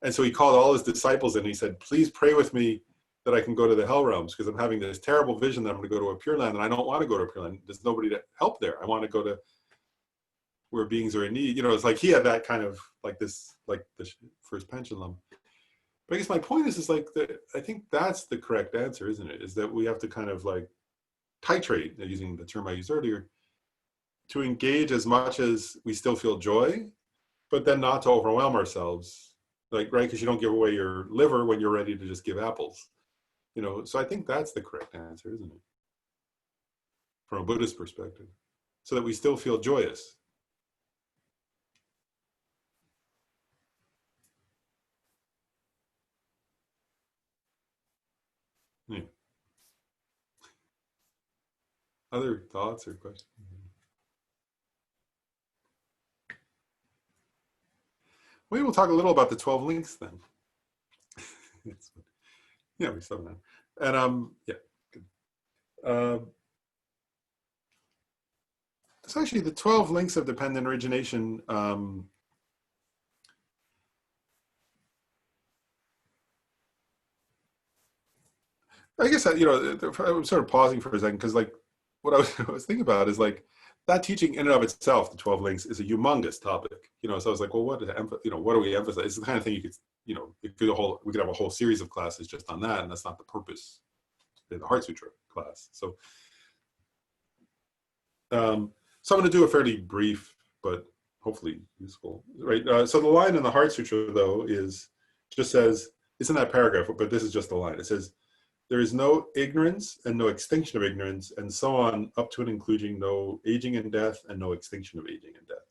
And so he called all his disciples and he said, please pray with me that I can go to the hell realms, because I'm having this terrible vision that I'm going to go to a Pure Land, and I don't want to go to a Pure Land. There's nobody to help there. I want to go to where beings are in need. You know, it's like he had that kind of like the first Panchen Lama. But I guess my point is like that. I think that's the correct answer, isn't it? Is that we have to kind of like titrate, using the term I used earlier, to engage as much as we still feel joy, but then not to overwhelm ourselves. Like, right, because you don't give away your liver when you're ready to just give apples. You know, so I think that's the correct answer, isn't it? From a Buddhist perspective, so that we still feel joyous. Yeah. Other thoughts or questions? Maybe we'll talk a little about the 12 links then. Yeah, we saw that. And yeah, good. So actually the 12 links of dependent origination, I guess you know, I'm sort of pausing for a second because, like, what I was, I was thinking about is like that teaching in and of itself, the 12 links, is a humongous topic. You know, so I was like, well, you know, what do we emphasize? It's the kind of thing you could, you know, we could have a whole series of classes just on that, and that's not the purpose in the Heart Sutra class. So I'm going to do a fairly brief but hopefully useful, right? So the line in the Heart Sutra, though, is just says, it's in that paragraph, but this is just the line. It says, there is no ignorance and no extinction of ignorance, and so on, up to and including no aging and death and no extinction of aging and death.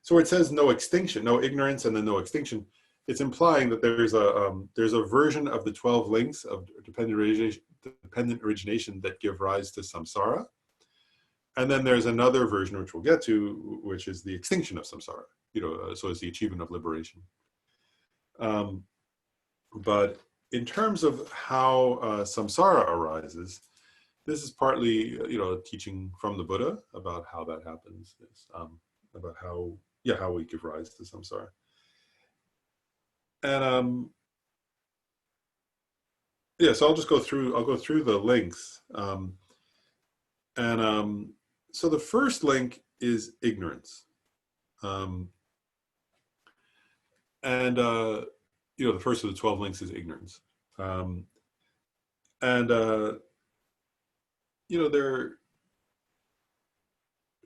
So it says no extinction, no ignorance, and then no extinction. It's implying that there's a version of the 12 links of dependent origination that give rise to samsara. And then there's another version, which we'll get to, which is the extinction of samsara, you know, so it's the achievement of liberation. But in terms of how samsara arises, this is partly, you know, teaching from the Buddha about how that happens, about how we give rise to samsara. And yeah, so I'll go through the links. So the first link is ignorance. You know, the first of the 12 links is ignorance. You know,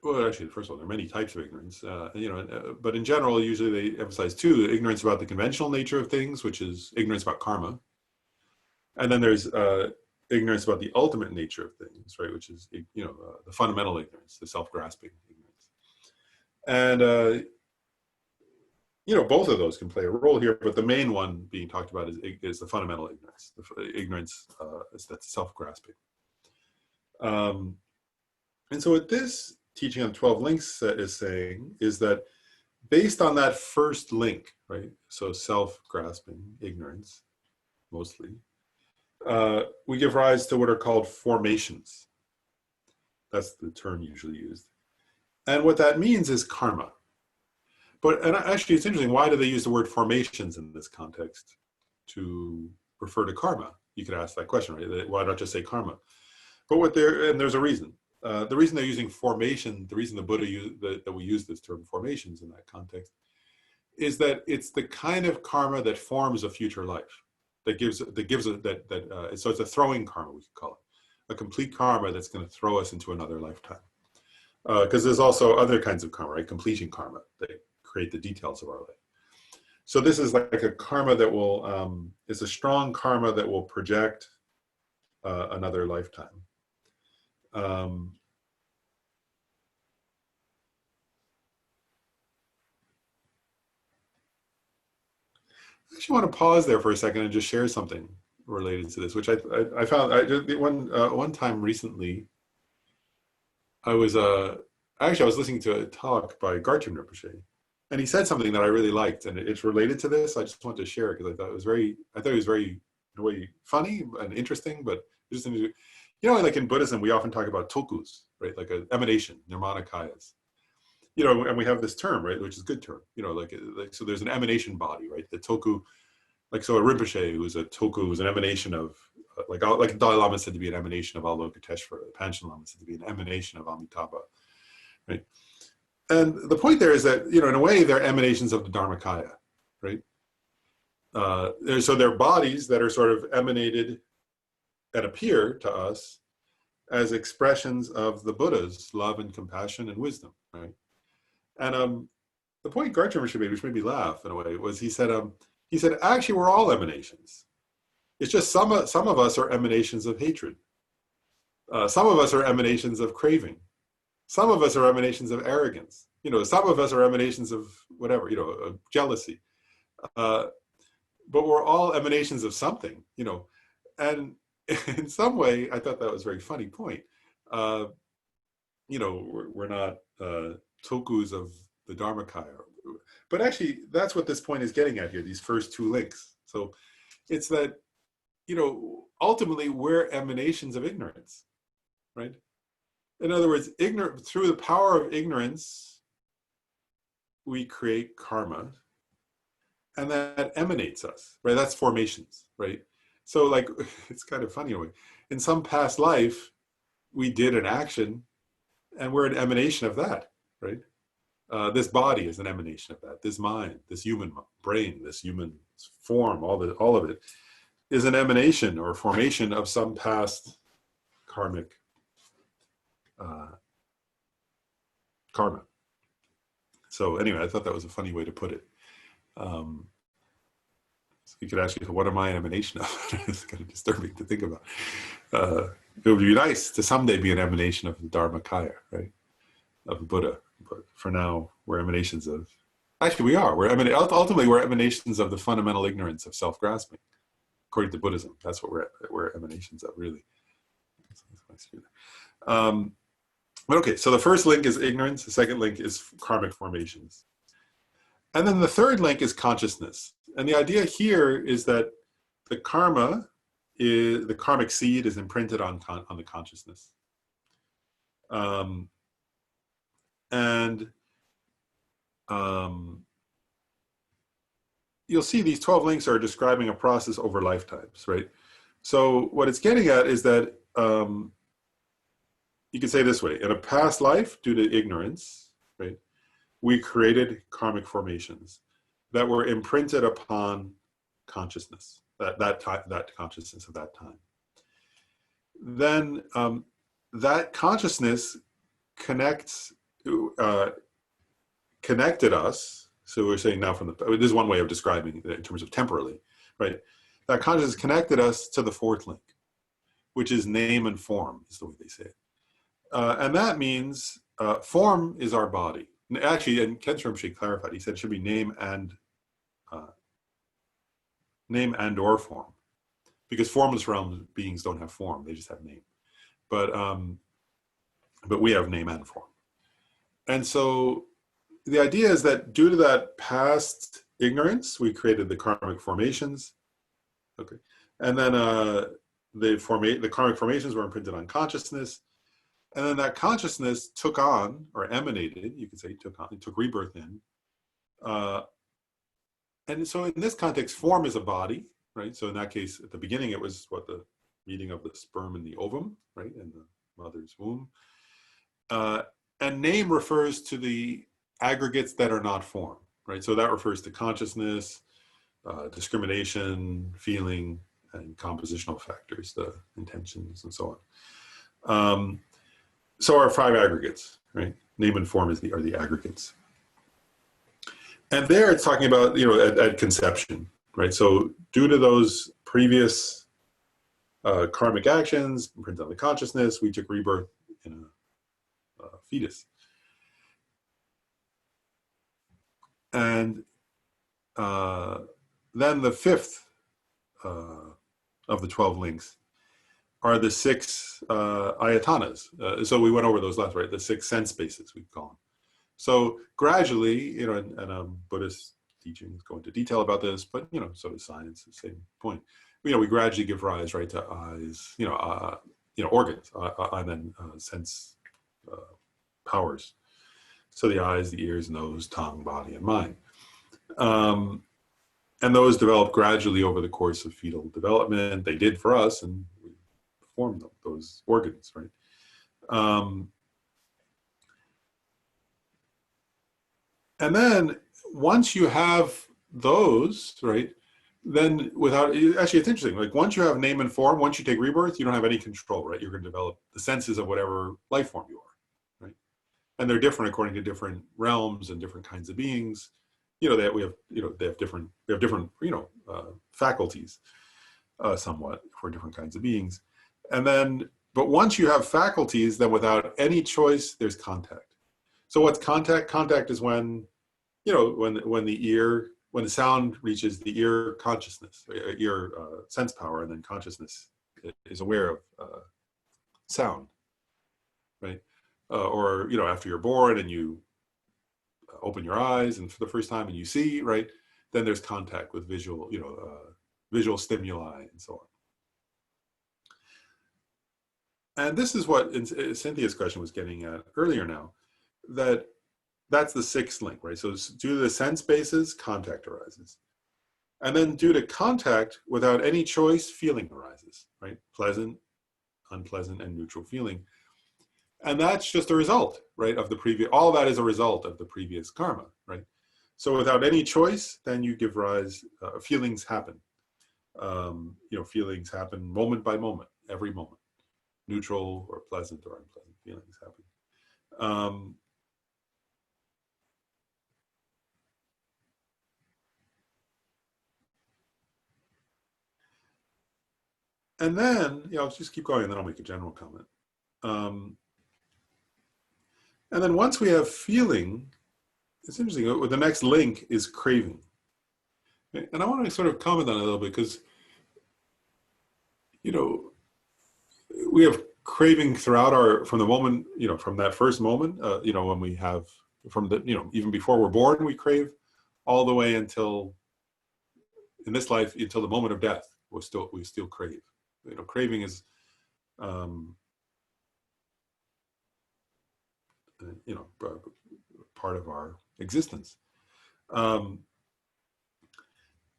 well, actually, first of all, there are many types of ignorance, you know, but in general, usually they emphasize two: ignorance about the conventional nature of things, which is ignorance about karma. And then there's ignorance about the ultimate nature of things, right? Which is, you know, the fundamental ignorance, the self-grasping ignorance. And, you know, both of those can play a role here, but the main one being talked about is the fundamental ignorance. The ignorance that's self-grasping. And so what this teaching on 12 links is saying is that based on that first link, right? So self-grasping ignorance, mostly, we give rise to what are called formations. That's the term usually used. And what that means is karma. And actually, it's interesting. Why do they use the word formations in this context to refer to karma? You could ask that question, right? Why not just say karma? But there's a reason. The reason they're using formation, the reason the Buddha that we use this term formations in that context, is that it's the kind of karma that forms a future life. So it's a throwing karma, we could call it, a complete karma that's going to throw us into another lifetime. Because there's also other kinds of karma, right? Completion karma that create the details of our life. So this is like a karma that will, it's a strong karma that will project another lifetime. I actually want to pause there for a second and just share something related to this, which I found one time recently. I was listening to a talk by Garchim Rinpoche, and he said something that I really liked, and it's related to this. I just wanted to share it because I thought it was very in a way funny and interesting, but just you know, like in Buddhism, we often talk about tokus, right? Like an emanation, nirmanakayas. You know, and we have this term, right, which is a good term. You know, like so there's an emanation body, right? The toku, like so a Rinpoche who's a toku, who's an emanation of like Dalai Lama said to be an emanation of Avalokiteshvara, Panchen Lama said to be an emanation of Amitabha, right? And the point there is that, you know, in a way, they're emanations of the Dharmakaya, right? So they're bodies that are sort of emanated and appear to us as expressions of the Buddha's love and compassion and wisdom, right? And the point Garchim Rinpoche made, which made me laugh in a way, was he said actually we're all emanations. It's just some of us are emanations of hatred. Some of us are emanations of craving. Some of us are emanations of arrogance. You know, some of us are emanations of whatever, you know, of jealousy. But we're all emanations of something, you know. And in some way, I thought that was a very funny point. You know, we're not tokus of the Dharmakaya. But actually, that's what this point is getting at here, these first two links. So it's that, you know, ultimately, we're emanations of ignorance, right? In other words, through the power of ignorance, we create karma, and that emanates us, right? That's formations, right? So like, it's kind of funny. In some past life, we did an action and we're an emanation of that, right? This body is an emanation of that. This mind, this human brain, this human form, all of it is an emanation or formation of some past karmic karma. So anyway, I thought that was a funny way to put it. So you could ask yourself, what am I an emanation of? It's kind of disturbing to think about. It would be nice to someday be an emanation of the Dharmakaya, right? Of the Buddha. But for now, we're emanations of, actually we are. Ultimately, we're emanations of the fundamental ignorance of self-grasping. According to Buddhism, that's what we're emanations of, really. But okay, so the first link is ignorance. The second link is karmic formations. And then the third link is consciousness. And the idea here is that the karmic seed is imprinted on the consciousness. You'll see these 12 links are describing a process over lifetimes, right? So what it's getting at is that you can say this way: in a past life, due to ignorance, right, we created karmic formations that were imprinted upon consciousness, that consciousness of that time. Then that consciousness connected us. So we're saying now this is one way of describing it in terms of temporally, right? That consciousness connected us to the fourth link, which is name and form, is the way they say it. And that means form is our body. Actually, and Kenshram should clarify, he said it should be name and or form, because formless realm beings don't have form; they just have name. But we have name and form. And so the idea is that due to that past ignorance, we created the karmic formations. Okay, and then the karmic formations were imprinted on consciousness. And then that consciousness took on, or emanated, you could say it took rebirth in. And so in this context, form is a body, right? So in that case, at the beginning, it was the meeting of the sperm and the ovum, right? In the mother's womb. And name refers to the aggregates that are not form, right? So that refers to consciousness, discrimination, feeling, and compositional factors, the intentions, and so on. So our 5 aggregates, right? Name and form are the aggregates. And there it's talking about, at conception, right? So due to those previous karmic actions, imprinted on the consciousness, we took rebirth in a fetus. And then the 5th of the 12 links are the 6 ayatanas. So we went over those last, right? The 6 sense spaces, we call them. So gradually, and Buddhist teachings go into detail about this, but so does science. The same point. We gradually give rise, right, to eyes, organs, and then sense powers. So the eyes, the ears, nose, tongue, body, and mind. And those develop gradually over the course of fetal development. They did for us, and we formed those organs, right? And then once you have those, right, then actually it's interesting, like once you have name and form, once you take rebirth, you don't have any control, right? You're going to develop the senses of whatever life form you are, right? And they're different according to different realms and different kinds of beings. We have different faculties somewhat for different kinds of beings. And then, but once you have faculties, then without any choice, there's contact. So what's contact? Contact is when the sound reaches the ear consciousness, ear sense power, and then consciousness is aware of sound, right? Or after you're born and you open your eyes and for the first time and you see, right? Then there's contact with visual, visual stimuli and so on. And this is what Cynthia's question was getting at earlier now, that's the 6th link, right? So due to the sense bases, contact arises. And then due to contact, without any choice, feeling arises, right? Pleasant, unpleasant, and neutral feeling. And that's just a result, right, of the previous, all that is a result of the previous karma, right? So without any choice, then you give rise, feelings happen. Feelings happen moment by moment, every moment. Neutral or pleasant or unpleasant feelings happen. And then, I'll just keep going and then I'll make a general comment. And then once we have feeling, it's interesting, the next link is craving. And I want to sort of comment on it a little bit because, we have craving throughout from the moment, from that first moment, when we have, from the, even before we're born, we crave all the way until, in this life, until the moment of death, we still crave. Craving is, part of our existence. And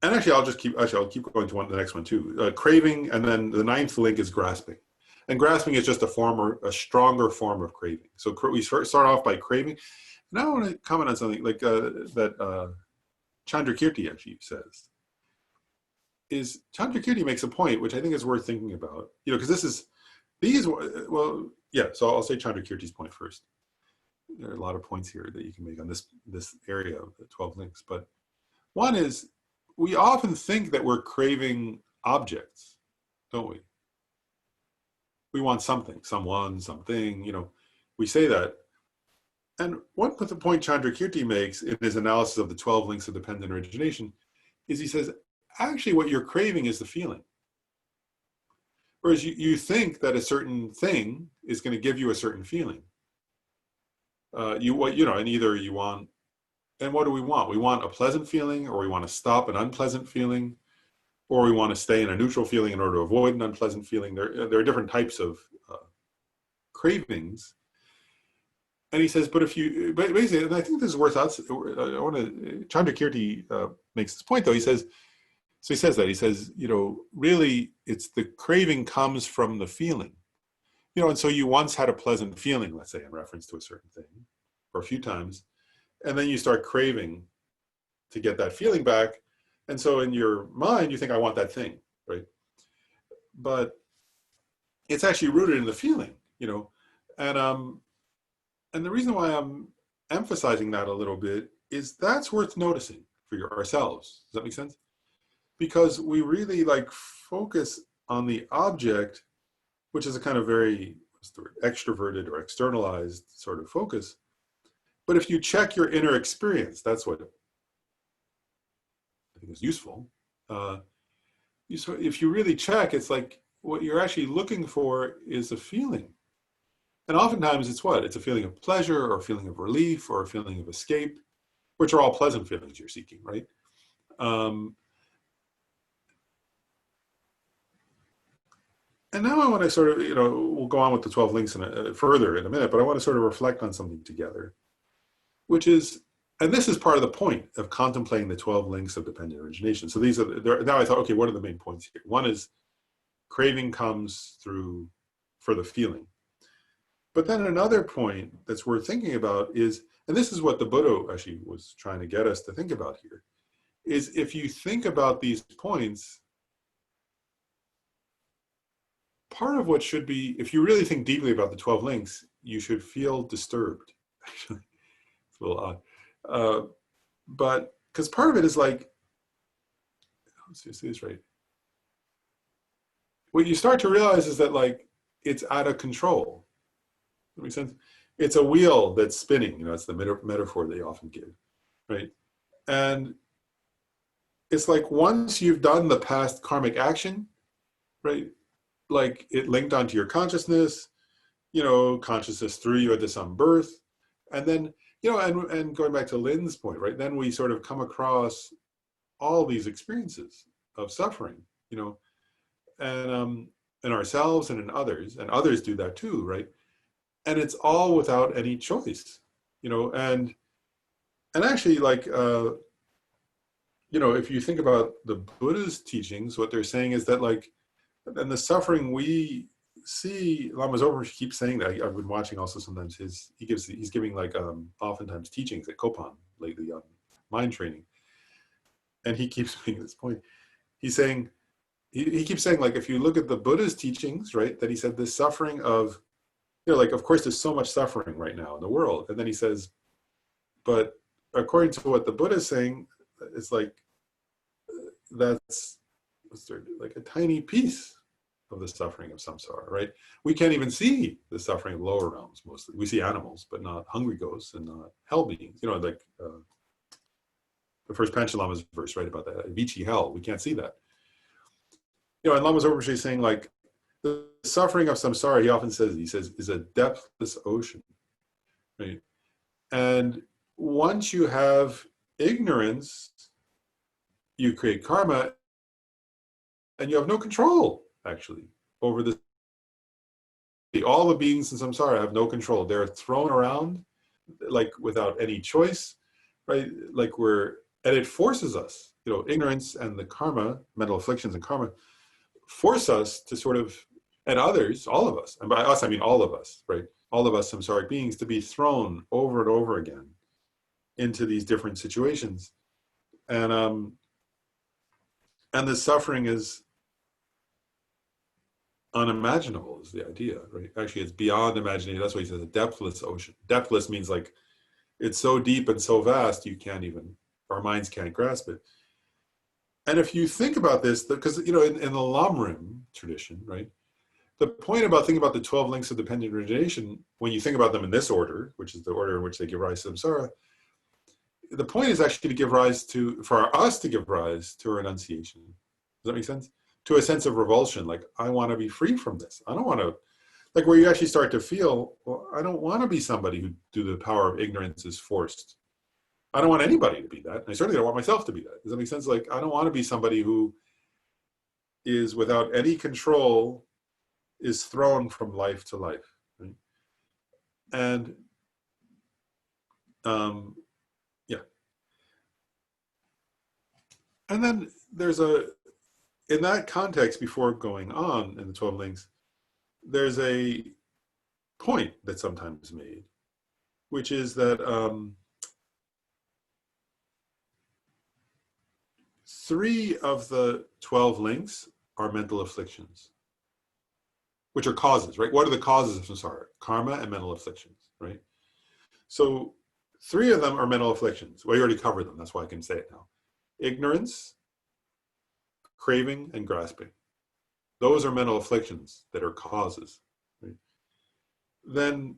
actually, I'll keep going to the next one too. Craving, and then the ninth link is grasping. And grasping is just a stronger form of craving. So we start off by craving. Now I want to comment on something like that Chandrakirti actually says. Chandrakirti makes a point, which I think is worth thinking about, because so I'll say Chandrakirti's point first. There are a lot of points here that you can make on this area of the 12 links. But one is, we often think that we're craving objects, don't we? We want something, someone, something, we say that. And one point Chandrakirti makes in his analysis of the 12 links of dependent origination is he says, actually what you're craving is the feeling. Whereas you think that a certain thing is going to give you a certain feeling. And either you want, and what do we want? We want a pleasant feeling, or we want to stop an unpleasant feeling, or we want to stay in a neutral feeling in order to avoid an unpleasant feeling. There are different types of cravings. And he says, but basically, and I think this is worth us, Chandrakirti makes this point though, he says, really it's the craving comes from the feeling. And so you once had a pleasant feeling, let's say, in reference to a certain thing, or a few times, and then you start craving to get that feeling back. And so in your mind, you think, I want that thing, right? But it's actually rooted in the feeling, and the reason why I'm emphasizing that a little bit is that's worth noticing for ourselves. Does that make sense? Because we really focus on the object, which is a kind of very extroverted or externalized sort of focus. But if you check your inner experience, that's what I think is useful. If you really check, it's like what you're actually looking for is a feeling. And oftentimes it's what? It's a feeling of pleasure or a feeling of relief or a feeling of escape, which are all pleasant feelings you're seeking, right? And now I want to sort of, we'll go on with the 12 links further in a minute, but I want to sort of reflect on something together, which is, and this is part of the point of contemplating the 12 links of dependent origination. So now I thought, okay, what are the main points here? One is craving comes for the feeling. But then another point that's worth thinking about is, and this is what the Buddha actually was trying to get us to think about here, is if you think about these points, part of what should be, if you really think deeply about the 12 links, you should feel disturbed, actually. It's a little odd. But, because part of it is let's see this right. What you start to realize is that it's out of control. That makes sense? It's a wheel that's spinning, it's the metaphor they often give, right? And it's like once you've done the past karmic action, right? It linked onto your consciousness, consciousness threw you into some birth. And then, and going back to Lynn's point, right? Then we sort of come across all these experiences of suffering, and in ourselves and in others do that too, right? And it's all without any choice, and actually if you think about the Buddha's teachings, what they're saying is that like, and the suffering we see, Lama Zopa keeps saying that. I've been watching also sometimes he's giving like oftentimes teachings at Kopan lately on mind training, and he keeps making this point. He's saying he keeps saying like, if you look at the Buddha's teachings, right, that he said this suffering of, like, of course there's so much suffering right now in the world, and then he says, but according to what the Buddha is saying, it's like that's like a tiny piece of the suffering of samsara, right? We can't even see the suffering of lower realms mostly. We see animals, but not hungry ghosts and not hell beings. Like the first Panchen Lama's verse, right, about that Vici hell. We can't see that. And Lama Zopa is saying like the suffering of samsara, he says, is a depthless ocean, right? And once you have ignorance, you create karma, and you have no control actually over this. All the beings in samsara have no control. They're thrown around like without any choice, right? Like and it forces us, ignorance and the karma, mental afflictions and karma, force us to sort of, and others, all of us, and by us I mean all of us, right? All of us samsaric beings, to be thrown over and over again into these different situations, and the suffering is unimaginable, is the idea, right? Actually, it's beyond imagination. That's why he says a depthless ocean. Depthless means like it's so deep and so vast our minds can't grasp it. And if you think about this, because in the Lamrim tradition, right, the point about thinking about the 12 links of dependent origination, when you think about them in this order, which is the order in which they give rise to samsara, the point is actually for us to give rise to our renunciation. Does that make sense? To a sense of revulsion, like, I want to be free from this. I don't want to, like, where you actually start to feel, well, I don't want to be somebody who, through the power of ignorance, is forced. I don't want anybody to be that. And I certainly don't want myself to be that. Does that make sense? Like, I don't want to be somebody who is without any control, is thrown from life to life. Right? And yeah. And then there's in that context, before going on in the 12 links, there's a point that's sometimes made, which is that 3 of the 12 links are mental afflictions, which are causes, right? What are the causes of samsara? Karma and mental afflictions, right? So 3 of them are mental afflictions. Well, you already covered them. That's why I can say it now. Ignorance, craving, and grasping. Those are mental afflictions that are causes. Right? Then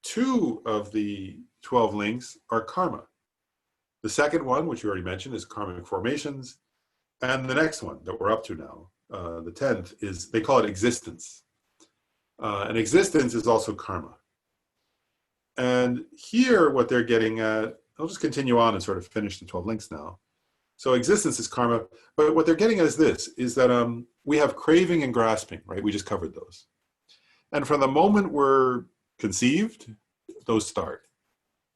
2 of the 12 links are karma. The second one, which you already mentioned, is karmic formations. And the next one that we're up to now, the 10th, is, they call it existence. And existence is also karma. And here, what they're getting at, I'll just continue on and sort of finish the 12 links now. So existence is karma, but what they're getting at is this, is that we have craving and grasping, right? We just covered those. And from the moment we're conceived, those start,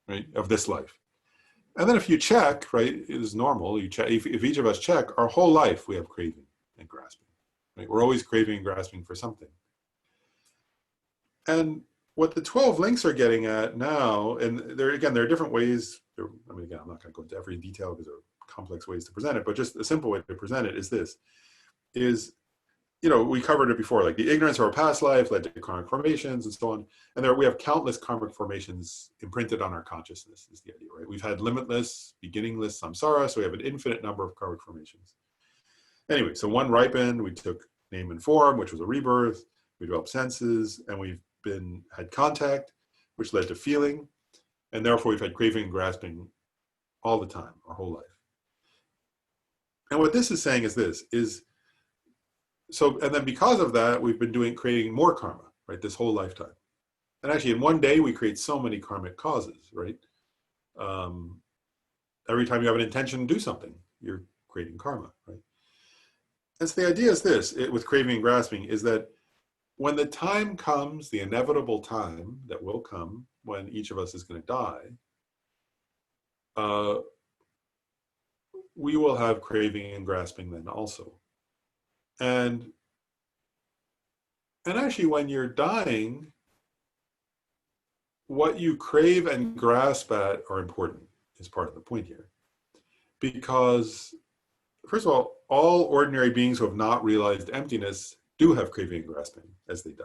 right, of this life. And then if you check, right, it is normal, you check, if each of us check, our whole life we have craving and grasping, right? We're always craving and grasping for something. And what the 12 links are getting at now, and there are different ways, I mean, again, I'm not going to go into every detail because there are complex ways to present it, but just a simple way to present it is this, is, we covered it before, like the ignorance of our past life led to karmic formations and so on. And we have countless karmic formations imprinted on our consciousness, is the idea, right? We've had limitless, beginningless samsara, so we have an infinite number of karmic formations. Anyway, so one ripened, we took name and form, which was a rebirth, we developed senses, and we've had contact, which led to feeling, and therefore we've had craving and grasping all the time, our whole life. And what this is saying is this, and then because of that, we've been creating more karma, right, this whole lifetime. And actually, in one day, we create so many karmic causes, right? Every time you have an intention to do something, you're creating karma, right? And so the idea is this, with craving and grasping, is that when the time comes, the inevitable time that will come when each of us is going to die, we will have craving and grasping then also. And actually, when you're dying, what you crave and grasp at are important, is part of the point here. Because, first of all ordinary beings who have not realized emptiness do have craving and grasping as they die.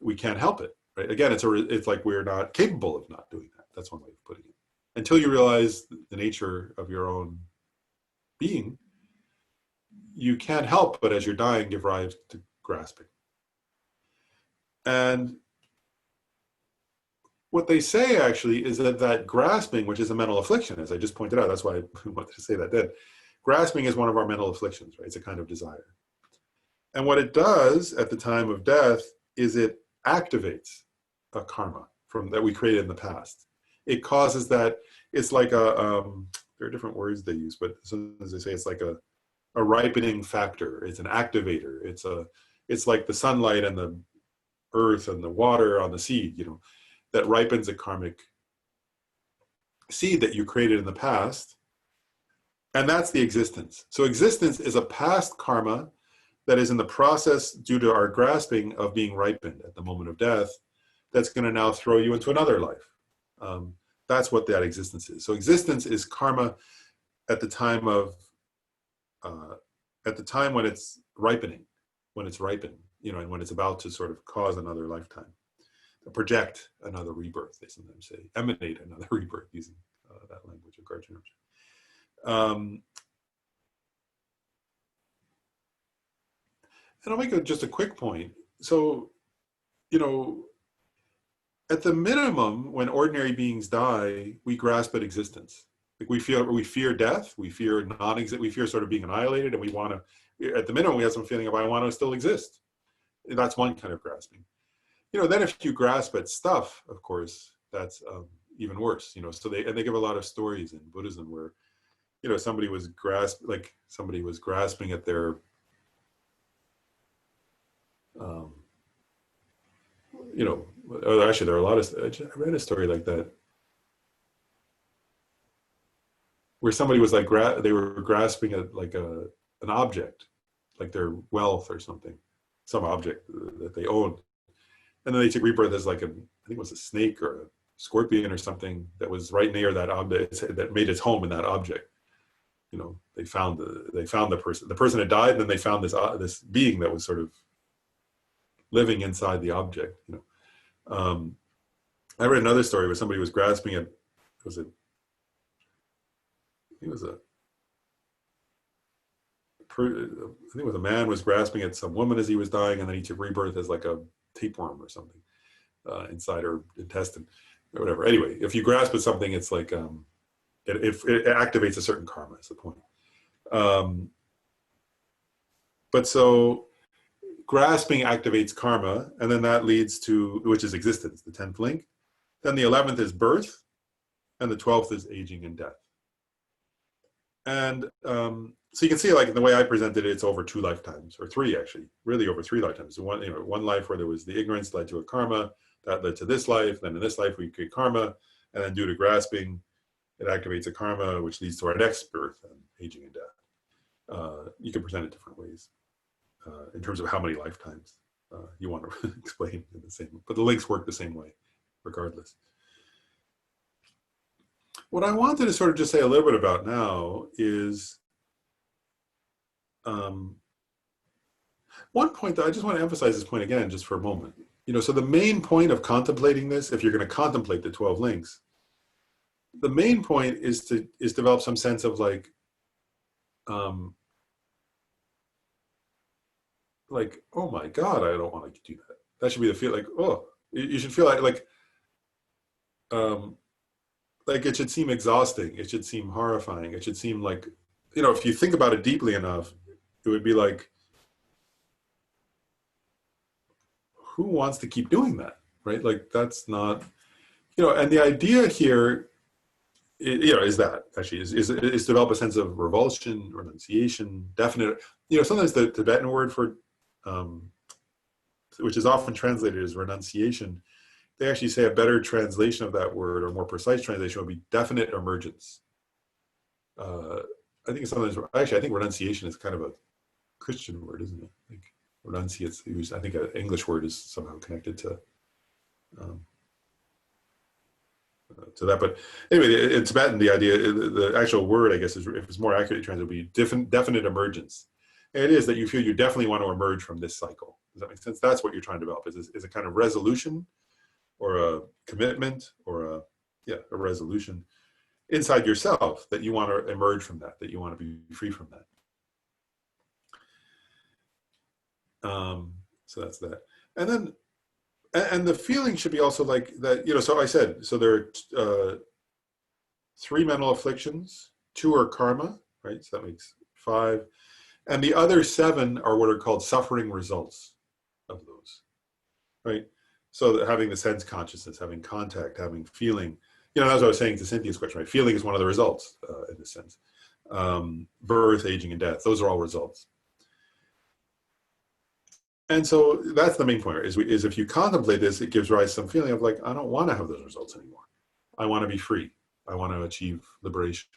We can't help it, right? Again, it's like we're not capable of not doing that. That's one way of putting it. Until you realize the nature of your own being, you can't help but, as you're dying, give rise to grasping. And what they say actually is that grasping, which is a mental affliction, as I just pointed out, that's why I wanted to say that then, grasping is one of our mental afflictions, right? It's a kind of desire. And what it does at the time of death is it activates a karma that we created in the past. It causes that, it's like there are different words they use, but sometimes they say it's like a ripening factor. It's an activator. It's like the sunlight and the earth and the water on the seed, that ripens a karmic seed that you created in the past. And that's the existence. So existence is a past karma that is in the process, due to our grasping, of being ripened at the moment of death, that's going to now throw you into another life. That's what that existence is. So existence is karma at the time when it's ripening, when it's ripened, and when it's about to sort of cause another lifetime, project another rebirth, they sometimes say, emanate another rebirth, using that language of Garjanot. And I'll make just a quick point. So, at the minimum, when ordinary beings die, we grasp at existence. Like we fear death, we fear we fear sort of being annihilated, and we want to, at the minimum, we have some feeling of, I want to still exist. That's one kind of grasping. Then if you grasp at stuff, of course, that's even worse. So they give a lot of stories in Buddhism where, somebody was grasping at their, actually there are a lot of, I read a story like that, where somebody was like, they were grasping at like an object, like their wealth or something, some object that they owned. And then they took rebirth as like I think it was a snake or a scorpion or something that was right near that object, that made its home in that object. They found the person. The person had died, and then they found this being that was sort of living inside the object. I read another story where somebody was grasping at, I think it was a man was grasping at some woman as he was dying, and then he took rebirth as like a tapeworm or something inside her intestine or whatever. Anyway, if you grasp at something, it's like it activates a certain karma, is the point. But so grasping activates karma, and then that leads to, which is existence, the 10th link. Then the 11th is birth, and the 12th is aging and death. And so you can see, like in the way I presented it, it's over 2 lifetimes, or 3 actually, really over 3 lifetimes. So one life where there was the ignorance led to a karma, that led to this life, then in this life we create karma, and then due to grasping, it activates a karma, which leads to our next birth and aging and death. You can present it different ways in terms of how many lifetimes you want to explain in the same, but the links work the same way, regardless. What I wanted to sort of just say a little bit about now is one point that I just want to emphasize this point again, just for a moment. So the main point of contemplating this, if you're going to contemplate the 12 links, the main point is to develop some sense of like oh my God, I don't want to do that. That should be the feel, like, oh, you should feel like it should seem exhausting. It should seem horrifying. It should seem like, if you think about it deeply enough, it would be like, who wants to keep doing that, right? Like that's not, and the idea here, is that actually is develop a sense of revulsion, renunciation, definite, sometimes the Tibetan word for, which is often translated as renunciation, they actually say a better translation of that word, or more precise translation, would be definite emergence. I think sometimes, actually, I think renunciation is kind of a Christian word, isn't it? Like renunciate's used. I think an English word is somehow connected um, to that. But anyway, in Tibetan, the idea, the actual word, I guess, is if it's more accurately translated, would be definite emergence. And it is that you feel you definitely want to emerge from this cycle. Does that make sense? That's what you're trying to develop. Is a kind of resolution, or a commitment, or a resolution inside yourself that you want to emerge from that you want to be free from that. So that's that. And then, and the feeling should be also like that, so I said, so there are 3 mental afflictions, 2 are karma, right? So that makes 5. And the other 7 are what are called suffering results of those, right? So having the sense consciousness, having contact, having feeling, that's what I was saying to Cynthia's question, right? Feeling is one of the results in a sense. Birth, aging, and death, those are all results. And so that's the main point, right? Is if you contemplate this, it gives rise to some feeling of like, I don't want to have those results anymore. I want to be free. I want to achieve liberation.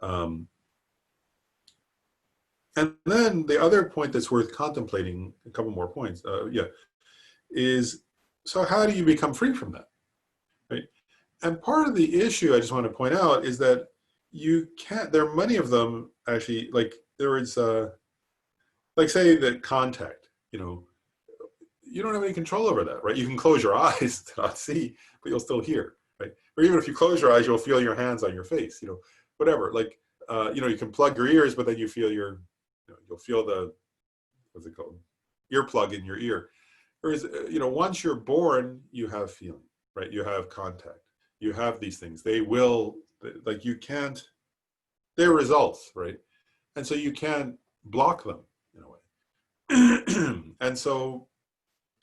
And then the other point that's worth contemplating, a couple more points, is, so how do you become free from that, right? And part of the issue I just want to point out is that you can't, there are many of them actually, like there is, like say that contact, you don't have any control over that, right? You can close your eyes to not see, but you'll still hear, right? Or even if you close your eyes, you'll feel your hands on your face, whatever. Like, you can plug your ears, but then you feel you'll feel the, what's it called? Earplug in your ear. Whereas, once you're born, you have feeling, right? You have contact. You have these things. They will, like you can't, they're results, right? And so you can't block them in a way. And so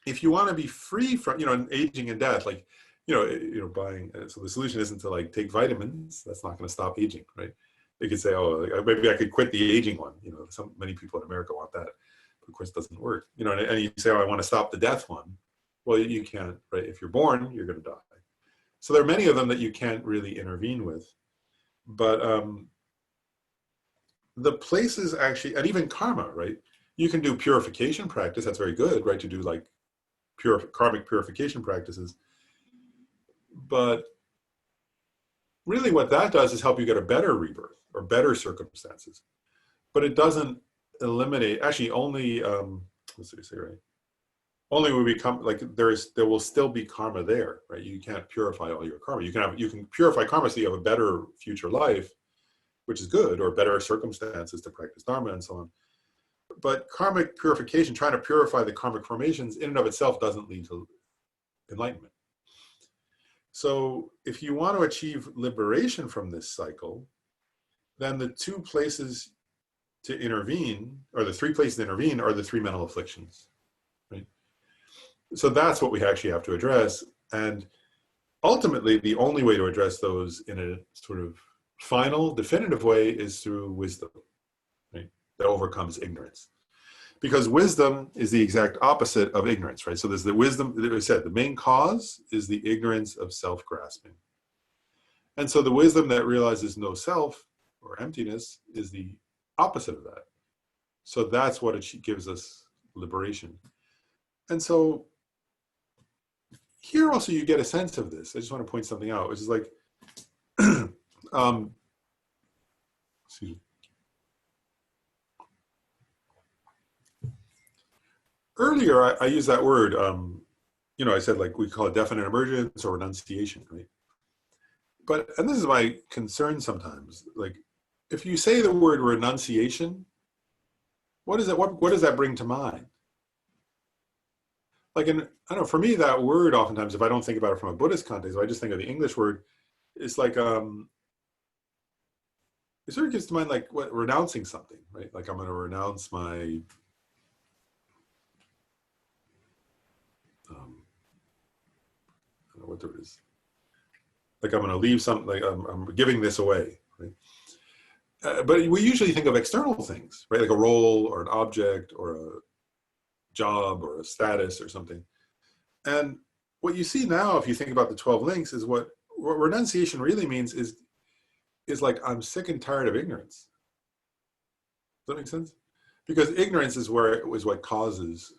if you want to be free from, aging and death, like, buying, so the solution isn't to like take vitamins. That's not going to stop aging, right? They could say, oh, maybe I could quit the aging one. Many people in America want that, but of course it doesn't work. And you say, oh, I want to stop the death one. Well, you can't, right? If you're born, you're going to die. So there are many of them that you can't really intervene with. But the places actually, and even karma, right? You can do purification practice. That's very good, right? To do like karmic purification practices. But really what that does is help you get a better rebirth or better circumstances. But it doesn't eliminate, actually only, let's say, right? Only will become, like there will still be karma there, right? You can't purify all your karma. You can purify karma so you have a better future life, which is good, or better circumstances to practice dharma and so on. But karmic purification, trying to purify the karmic formations in and of itself doesn't lead to enlightenment. So if you want to achieve liberation from this cycle, then the 2 places to intervene, or the 3 places to intervene, are the 3 mental afflictions, right? So that's what we actually have to address. And ultimately, the only way to address those in a sort of final, definitive way is through wisdom, right? That overcomes ignorance. Because wisdom is the exact opposite of ignorance, right? So there's the wisdom, that I said, the main cause is the ignorance of self-grasping. And so the wisdom that realizes no self or emptiness is the opposite of that. So that's what it gives us liberation. And so here also you get a sense of this. I just want to point something out, which is like, excuse me. Earlier, I used that word, I said like we call it definite emergence or renunciation, right? And this is my concern sometimes, like if you say the word renunciation, what does that bring to mind? Like, I don't know, for me, that word oftentimes, if I don't think about it from a Buddhist context, if I just think of the English word, it's like, it sort of gets to mind like renouncing something, right? Like I'm going to renounce my, I don't know what the word is. Like I'm going to leave something, like I'm giving this away, right? But we usually think of external things, right? Like a role or an object or a job or a status or something. And what you see now, if you think about the 12 links, is what renunciation really means is is like, I'm sick and tired of ignorance. Does that make sense? Because ignorance is what causes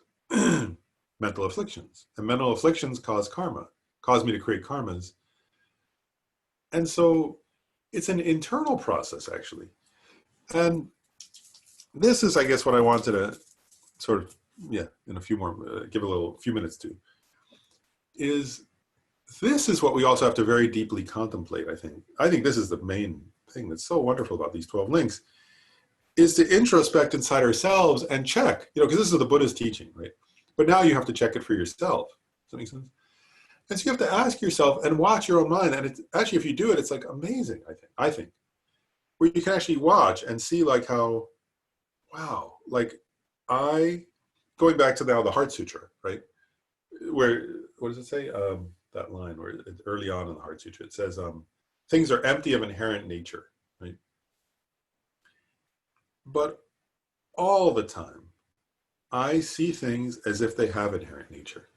mental afflictions. And mental afflictions cause karma, cause me to create karmas. And so it's an internal process, actually. And this is, I guess, what I wanted to sort of, in a few more, give a few minutes to, is this is what we also have to very deeply contemplate, I think. I think this is the main thing that's so wonderful about these 12 links, is to introspect inside ourselves and check, because this is the Buddha's teaching, right? But now you have to check it for yourself. Does that make sense? And so you have to ask yourself and watch your own mind. And it's actually, if you do it, it's like amazing, I think, where you can actually watch and see like how, wow, like going back to now the Heart Sutra, right? Where, what does it say? That line where early on in the Heart Sutra, it says, things are empty of inherent nature, right? But all the time, I see things as if they have inherent nature.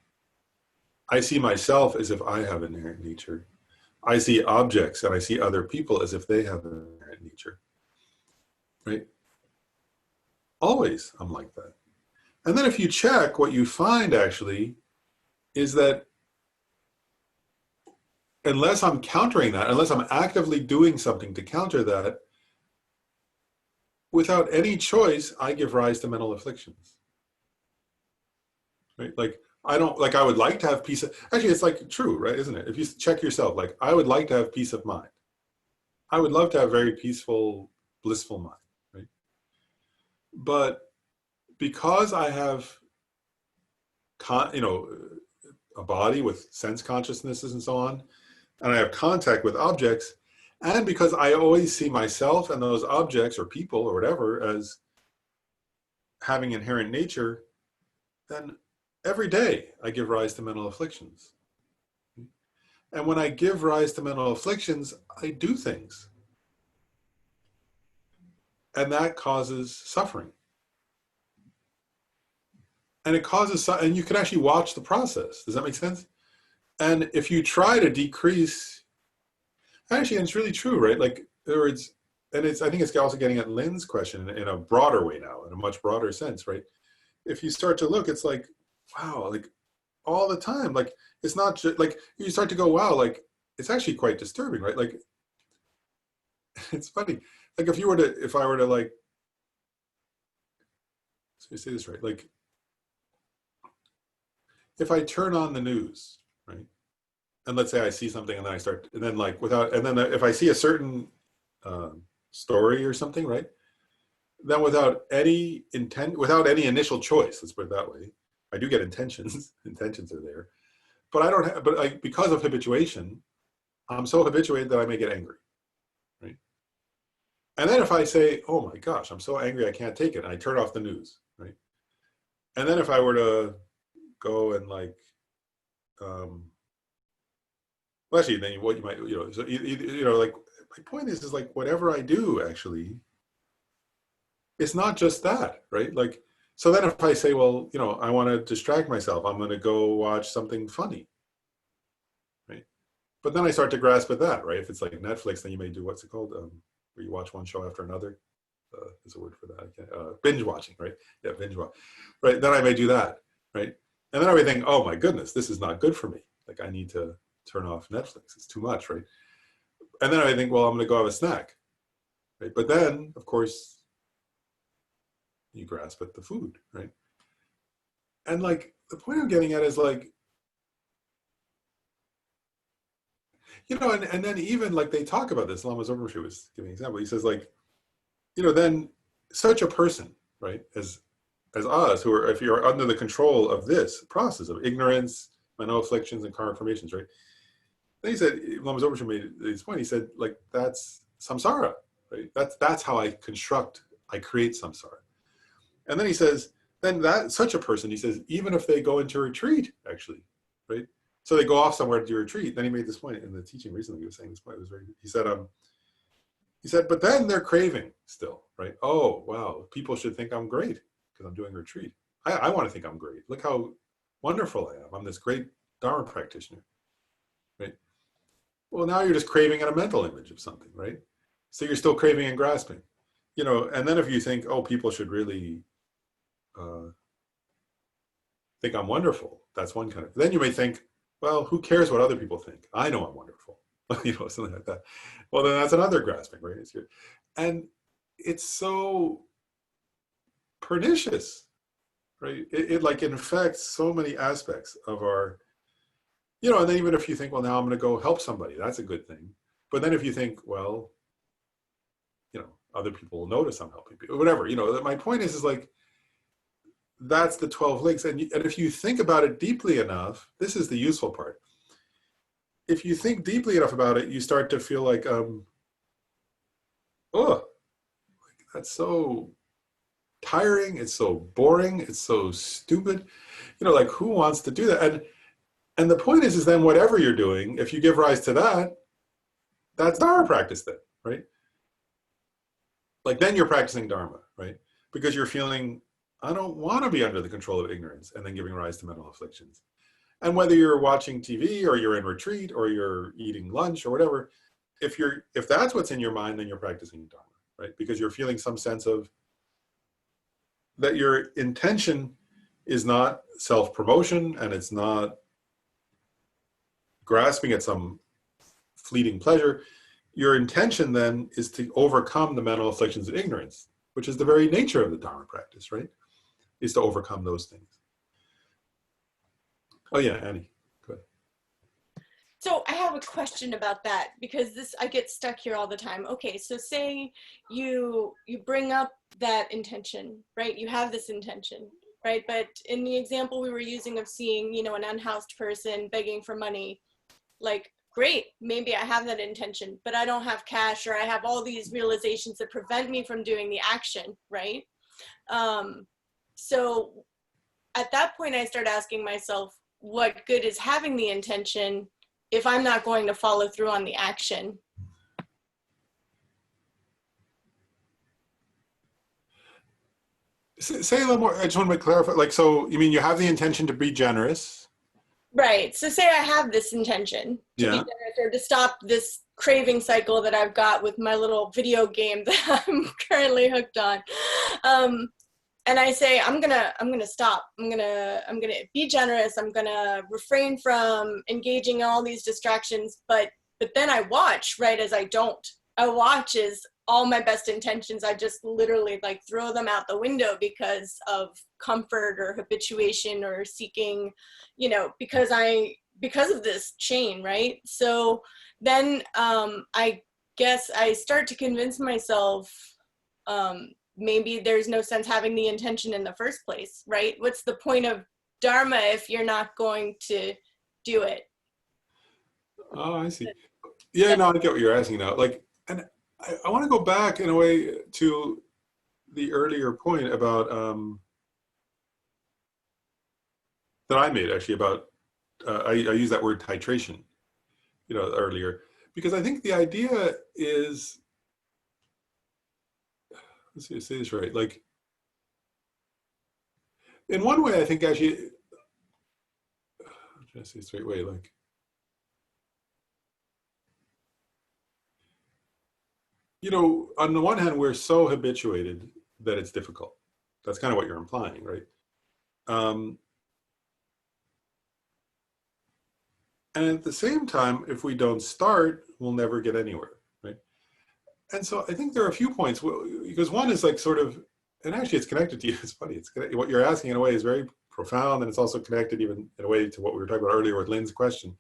I see myself as if I have inherent nature. I see objects and I see other people as if they have inherent nature, right? Always I'm like that. And then if you check, what you find actually is that unless I'm countering that, unless I'm actively doing something to counter that, without any choice, I give rise to mental afflictions. Right? Like, I would like to have peace of, actually, it's like true, right? Isn't it? If you check yourself, like, I would like to have peace of mind. I would love to have very peaceful, blissful mind, right? But because I have, a body with sense consciousnesses and so on, and I have contact with objects, and because I always see myself and those objects or people or whatever as having inherent nature, then every day I give rise to mental afflictions. And when I give rise to mental afflictions, I do things. And that causes suffering. And it causes, and you can actually watch the process. Does that make sense? And if you try to decrease, actually, and it's really true, right? Like, in other words, and I think it's also getting at Lynn's question in a broader way now, in a much broader sense, right? If you start to look, it's like, wow, like all the time, like, it's not just like, you start to go, wow, like, it's actually quite disturbing, right? Like, it's funny. Like, if I were to like, so you say this right, like, if I turn on the news, right? And let's say I see something and then I start, and then like if I see a certain story or something, right? Then without any initial choice, let's put it that way, I do get intentions. Intentions are there, but I don't have, but like, because of habituation, I'm so habituated that I may get angry, right? And then if I say, oh my gosh, I'm so angry, I can't take it, and I turn off the news, right? And then if I were to go and like, well, actually, then what you might, so like, my point is like, whatever I do, actually, it's not just that, right? Like, so then if I say, well, I want to distract myself, I'm going to go watch something funny, right? But then I start to grasp at that, right? If it's like Netflix, then you may do, what's it called? Where you watch one show after another. There's a word for that. Binge watching, right? Yeah, binge watch, right? Then I may do that, right? And then I may think, oh my goodness, this is not good for me. Like, I need to turn off Netflix. It's too much, right? And then I think, well, I'm going to go have a snack, right? But then, of course, you grasp at the food, right? And like, the point I'm getting at is like, and then even like they talk about this, Lama Zopa was giving an example. He says like, then such a person, right, as us, who are, if you're under the control of this process of ignorance, mental afflictions, and karmic formations, right? Then he said, Lama Zopa made this point. He said, like, that's samsara, right? That's how I create samsara. And then he says, then that such a person, he says, even if they go into retreat, actually, right? So they go off somewhere to retreat. Then he made this point in the teaching recently. He was saying this point. It was very. He said, but then they're craving still, right? Oh, wow, people should think I'm great because I'm doing a retreat. I want to think I'm great. Look how wonderful I am. I'm this great Dharma practitioner, right? Well, now you're just craving at a mental image of something, right? So you're still craving and grasping, you know. And then if you think, oh, people should really think I'm wonderful, that's one kind of. Then you may think, well, who cares what other people think? I know I'm wonderful, you know, something like that. Well, then that's another grasping, right? And it's so pernicious, right? It like infects so many aspects of our, you know. And then even if you think, well, now I'm going to go help somebody, that's a good thing. But then if you think, well, you know, other people will notice I'm helping people, whatever, you know. My point is like, that's the 12 links. And if you think about it deeply enough, this is the useful part. If you think deeply enough about it, you start to feel like, oh, like, that's so tiring. It's so boring. It's so stupid. You know, like, who wants to do that? And the point is then whatever you're doing, if you give rise to that, that's Dharma practice then, right? Like, then you're practicing Dharma, right? Because you're feeling, I don't want to be under the control of ignorance, and then giving rise to mental afflictions. And whether you're watching TV or you're in retreat or you're eating lunch or whatever, if that's what's in your mind, then you're practicing Dharma, right? Because you're feeling some sense of that your intention is not self-promotion, and it's not grasping at some fleeting pleasure. Your intention then is to overcome the mental afflictions of ignorance, which is the very nature of the Dharma practice, right? Is to overcome those things. Oh yeah, Annie, go ahead. So I have a question about that, because I get stuck here all the time. Okay, so say you bring up that intention, right? You have this intention, right? But in the example we were using of seeing, you know, an unhoused person begging for money, like, great, maybe I have that intention, but I don't have cash, or I have all these realizations that prevent me from doing the action, right? So at that point, I start asking myself, what good is having the intention if I'm not going to follow through on the action? Say a little more. I just want to clarify. Like, so you mean you have the intention to be generous? Right. So say I have this intention to be generous, or to stop this craving cycle that I've got with my little video game that I'm currently hooked on. And I say, I'm gonna stop. I'm gonna be generous. I'm gonna refrain from engaging in all these distractions. But then I watch, right, as I don't. I watch as all my best intentions, I just literally like throw them out the window because of comfort or habituation or seeking, you know, because of this chain, right? So then I guess I start to convince myself, maybe there's no sense having the intention in the first place, right? What's the point of Dharma if you're not going to do it? Oh, I see. Yeah, no, I get what you're asking now. Like, and I want to go back in a way to the earlier point about that I made actually about I use that word titration, you know, earlier, because I think the idea is, let's see, I say this right. Like, in one way, I think actually, I'm trying to say it the straight way, like, you know, on the one hand, we're so habituated that it's difficult. That's kind of what you're implying, right? And at the same time, if we don't start, we'll never get anywhere, right? And so I think there are a few points, because one is like sort of, and actually it's connected to you, it's funny, what you're asking in a way is very profound, and it's also connected even in a way to what we were talking about earlier with Lynn's question.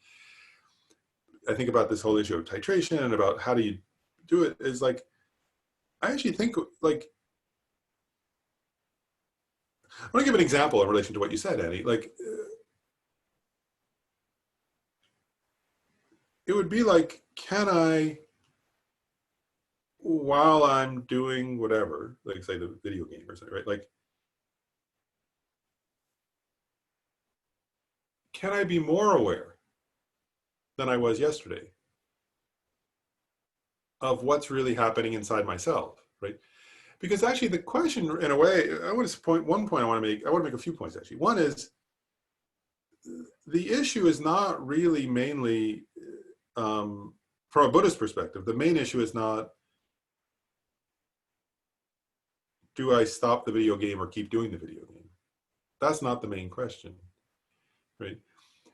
I think about this whole issue of titration and about how do you do it is like, I actually think like, I want to give an example in relation to what you said, Annie. Like, it would be like, can I, while I'm doing whatever, like say the video game or something, right? Like, can I be more aware than I was yesterday of what's really happening inside myself, right? Because actually the question, in a way, I want to point, one point I want to make a few points actually. One is, the issue is not really mainly, from a Buddhist perspective, the main issue is not do I stop the video game or keep doing the video game? That's not the main question, right?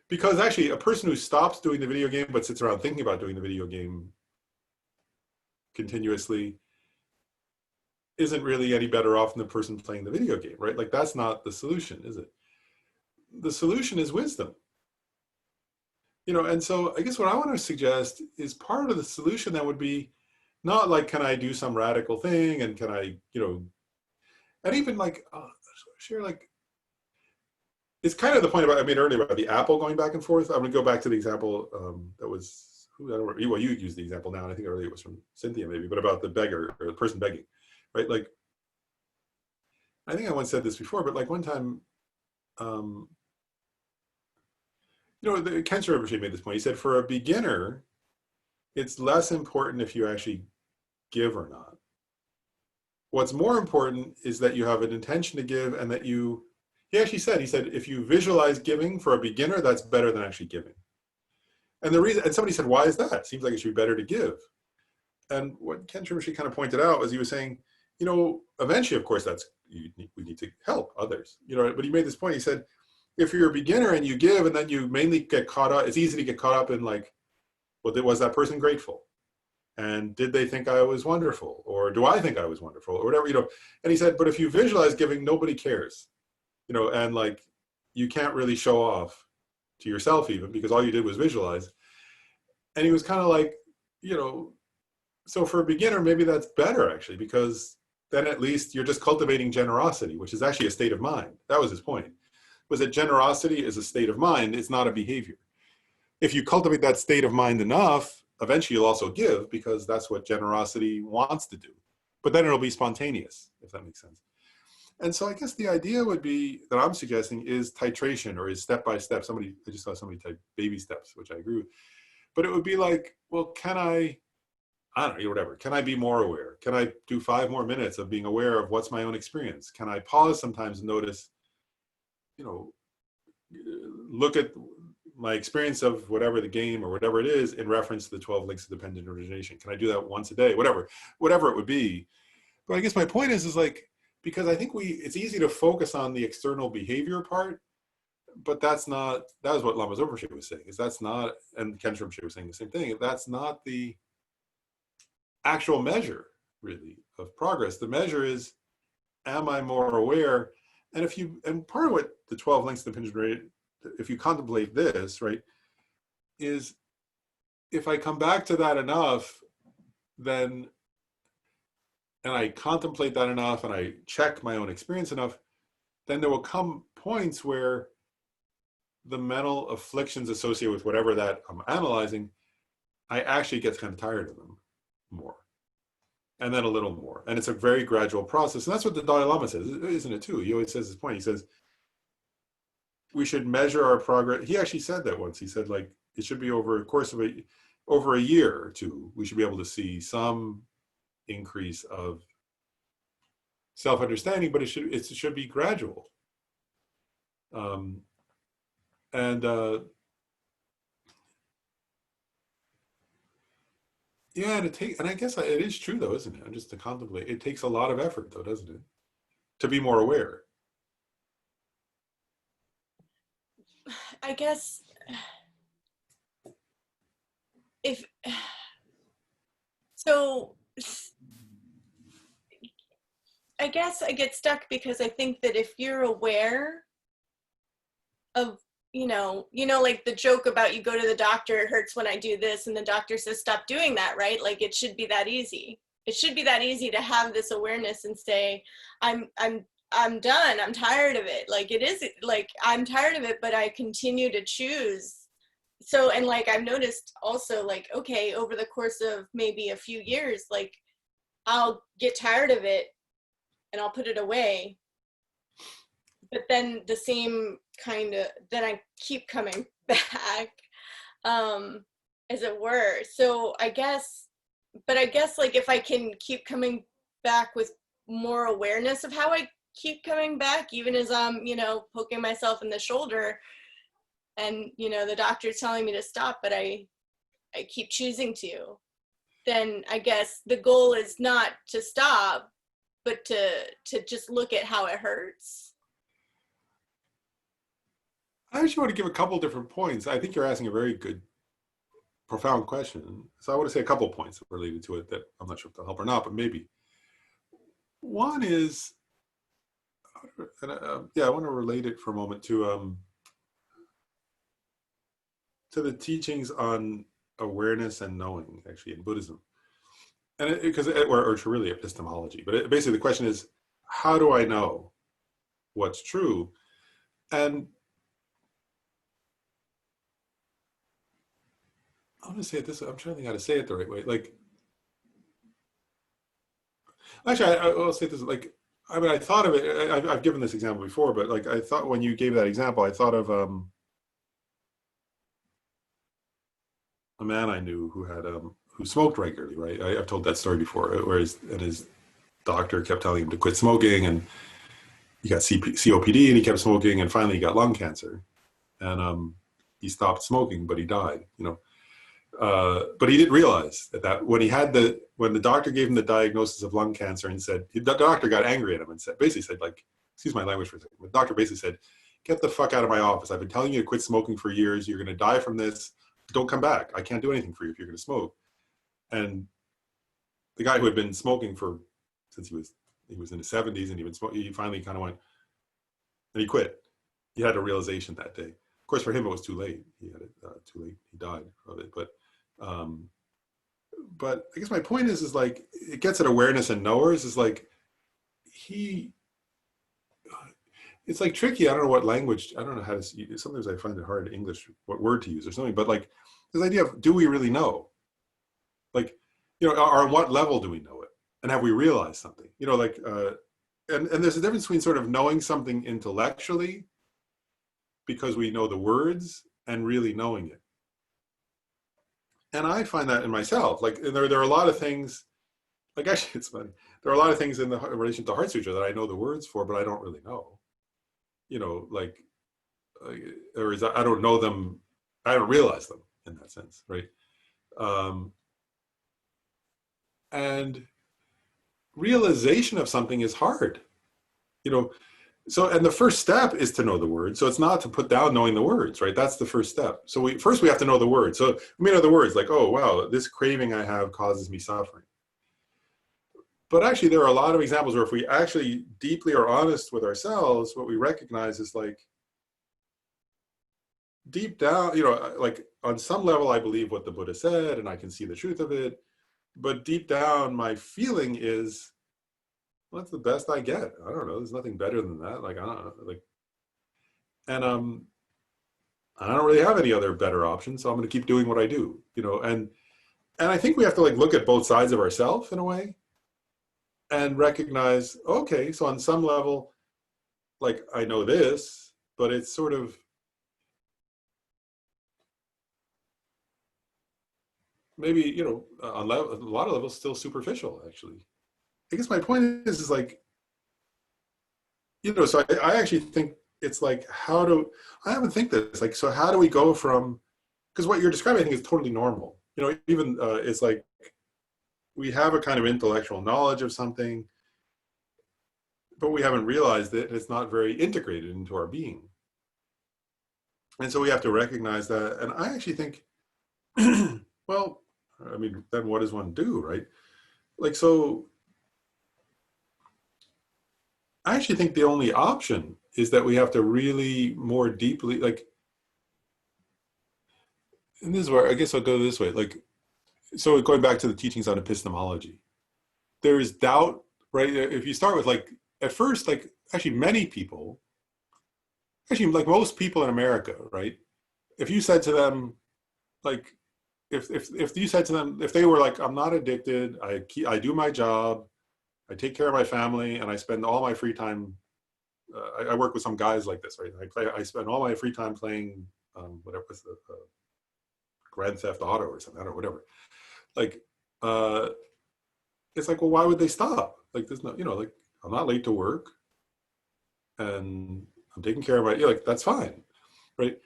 Because actually a person who stops doing the video game but sits around thinking about doing the video game continuously isn't really any better off than the person playing the video game, right? Like that's not the solution, is it? The solution is wisdom. You know, and so I guess what I want to suggest is part of the solution that would be not like, can I do some radical thing and can I, you know, and even like, share like, it's kind of the point about I made earlier about the apple going back and forth. I'm going to go back to the example that was, I don't know, well, you used the example now, and I think earlier it was from Cynthia maybe, but about the beggar or the person begging, right? Like, I think I once said this before, but like one time, you know, Ken Rinpoche made this point. He said, for a beginner, it's less important if you actually give or not. What's more important is that you have an intention to give and that you, he said, if you visualize giving for a beginner, that's better than actually giving. And the reason, and somebody said, why is that? It seems like it should be better to give. And what Ken Rinpoche kind of pointed out was he was saying, you know, eventually, of course, we need to help others, you know, but he made this point. He said, if you're a beginner and you give and then you mainly get caught up, it's easy to get caught up in like, well, was that person grateful? And did they think I was wonderful? Or do I think I was wonderful? Or whatever, you know. And he said, but if you visualize giving, nobody cares, you know, and like, you can't really show off to yourself even because all you did was visualize. And he was kind of like, you know, so for a beginner, maybe that's better actually, because then at least you're just cultivating generosity, which is actually a state of mind. That was his point, was that generosity is a state of mind. It's not a behavior. If you cultivate that state of mind enough, eventually you'll also give because that's what generosity wants to do. But then it'll be spontaneous, if that makes sense. And so I guess the idea would be that I'm suggesting is titration or is step-by-step. I just saw somebody type baby steps, which I agree with. But it would be like, well, can I don't know, whatever. Can I be more aware? Can I do 5 more minutes of being aware of what's my own experience? Can I pause sometimes and notice, you know, look at my experience of whatever the game or whatever it is in reference to the 12 links of dependent origination? Can I do that once a day? Whatever it would be. But I guess my point is like, because I think it's easy to focus on the external behavior part, but that was what Lama Zopa was saying, is that's not, and Ken Rinpoche was saying the same thing, that's not the actual measure really of progress. The measure is, am I more aware? And part of what the 12 links of dependent, if you contemplate this, right, is if I come back to that enough, then, and I contemplate that enough and I check my own experience enough, then there will come points where the mental afflictions associated with whatever that I'm analyzing, I actually get kind of tired of them more. And then a little more. And it's a very gradual process. And that's what the Dalai Lama says, isn't it too? He always says this point. He says, we should measure our progress. He actually said that once. He said, like, it should be over a course of over a year or two, we should be able to see some increase of self-understanding, but it should be gradual. Yeah, and I guess it is true though, isn't it? Just to contemplate, it takes a lot of effort though, doesn't it? To be more aware. I guess I guess I get stuck because I think that if you're aware of, you know, like the joke about you go to the doctor, it hurts when I do this, and the doctor says, stop doing that, right? Like it should be that easy. It should be that easy to have this awareness and say, I'm done. I'm tired of it. Like it is like, I'm tired of it, but I continue to choose. So, and like, I've noticed also like, okay, over the course of maybe a few years, like I'll get tired of it and I'll put it away. But then the same kind of, then I keep coming back, as it were. So I guess like if I can keep coming back with more awareness of how I keep coming back, even as I'm, you know, poking myself in the shoulder and, you know, the doctor's telling me to stop, but I keep choosing to, then I guess the goal is not to stop, but to just look at how it hurts? I actually want to give a couple different points. I think you're asking a very good, profound question. So I want to say a couple of points related to it that I'm not sure if they'll help or not, but maybe. One is, yeah, I want to relate it for a moment to the teachings on awareness and knowing, actually, in Buddhism. And because or to really epistemology, but basically the question is, how do I know what's true? And I'm going to say it this way. I'm trying to think how to say it the right way. Like, actually, I'll say this. Like, I mean, I thought of it. I've given this example before, but like, I thought when you gave that example, I thought of a man I knew who had who smoked regularly. Right? I've told that story before, where his doctor kept telling him to quit smoking, and he got COPD, and he kept smoking, and finally he got lung cancer, and he stopped smoking, but he died. You know. But he didn't realize that when the doctor gave him the diagnosis of lung cancer and said, the doctor got angry at him and basically said, like, excuse my language for a second, the doctor basically said, get the fuck out of my office. I've been telling you to quit smoking for years. You're going to die from this. Don't come back. I can't do anything for you if you're going to smoke. And the guy who had been smoking since he was in his 70s, and he finally kind of went, and he quit. He had a realization that day. Of course, for him, it was too late. He had it too late. He died of it. But I guess my point is like, it gets at awareness and knowers. Is like it's like tricky. I don't know what language. I don't know how to. Sometimes I find it hard in English what word to use or something. But like this idea of, do we really know? Like, you know, or on what level do we know it? And have we realized something? You know, like, and there's a difference between sort of knowing something intellectually because we know the words and really knowing it. And I find that in myself, like there are a lot of things, like actually it's funny, there are a lot of things in relation to Heart Sutra that I know the words for, but I don't really know. You know, like, I don't know them, I don't realize them in that sense, right? And realization of something is hard, you know. So, and the first step is to know the words. So it's not to put down knowing the words, right? That's the first step. So we have to know the words. So we may know the words, like, oh, wow, this craving I have causes me suffering. But actually, there are a lot of examples where if we actually deeply are honest with ourselves, what we recognize is like, deep down, you know, like on some level, I believe what the Buddha said, and I can see the truth of it. But deep down, my feeling is, well, that's the best I get. I don't know. There's nothing better than that. Like, I don't know. Like, and I don't really have any other better options, so I'm going to keep doing what I do. You know, and I think we have to like look at both sides of ourselves in a way, and recognize, okay, so on some level, like I know this, but it's sort of maybe, you know, on a lot of levels, still superficial, actually. I guess my point is like, you know, so I actually think it's like, I haven't think this, like, so how do we go from, because what you're describing, I think, is totally normal. You know, even it's like, we have a kind of intellectual knowledge of something, but we haven't realized it, and it's not very integrated into our being. And so we have to recognize that. And I actually think, well, I mean, then what does one do, right? Like, so I actually think the only option is that we have to really more deeply, like, and this is where I guess I'll go this way. Like, so going back to the teachings on epistemology, there is doubt, right? If you start with like, at first, like actually many people, actually like most people in America, right? If you said to them, like, if you said to them, if they were like, I'm not addicted, I do my job, I take care of my family, and I spend all my free time. I work with some guys like this, right? I spend all my free time playing whatever was the Grand Theft Auto or something, I don't know, whatever. Like, it's like, well, why would they stop? Like, there's no, you know, like, I'm not late to work, and I'm taking care of my, like, that's fine, right?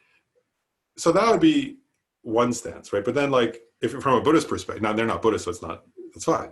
So that would be one stance, right? But then, like, if you're from a Buddhist perspective, now they're not Buddhist, so it's fine.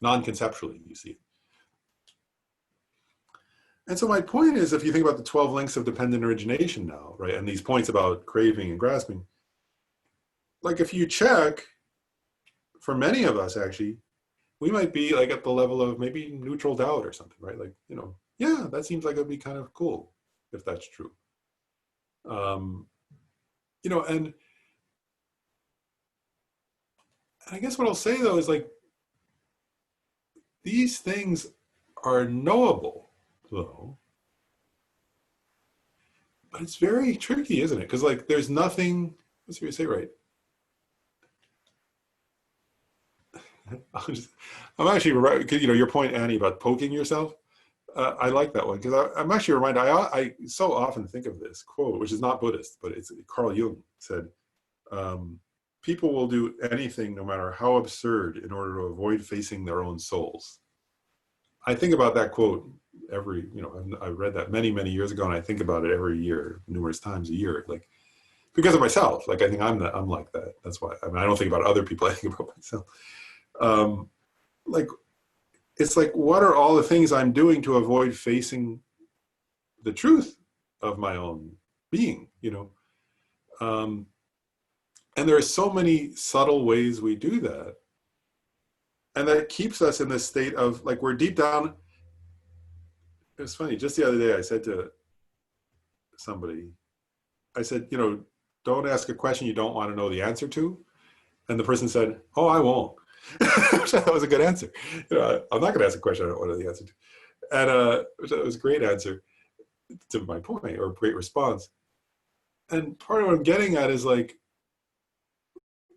Non-conceptually, you see it. And so my point is, if you think about the 12 links of dependent origination now, right, and these points about craving and grasping, like if you check, for many of us actually, we might be like at the level of maybe neutral doubt or something, right? Like, you know, yeah, that seems like it'd be kind of cool if that's true. You know, and I guess what I'll say though is like, these things are knowable though, but it's very tricky, isn't it? Because like there's nothing, what's you say, right? I'm actually right, you know, your point, Annie, about poking yourself. I like that one because I'm actually reminded, I so often think of this quote, which is not Buddhist, but it's Carl Jung said, people will do anything, no matter how absurd, in order to avoid facing their own souls. I think about that quote every, you know, I read that many, many years ago, and I think about it every year, numerous times a year, like, because of myself. Like, I think I'm like that. That's why, I mean, I don't think about other people, I think about myself. Like, it's like, what are all the things I'm doing to avoid facing the truth of my own being, you know? And there are so many subtle ways we do that. And that keeps us in this state of like, we're deep down. It was funny, just the other day, I said to somebody, I said, you know, don't ask a question you don't want to know the answer to. And the person said, oh, I won't. Which I thought was a good answer. You know, I'm not going to ask a question I don't want to know the answer to. And which was a great answer to my point, or a great response. And part of what I'm getting at is like,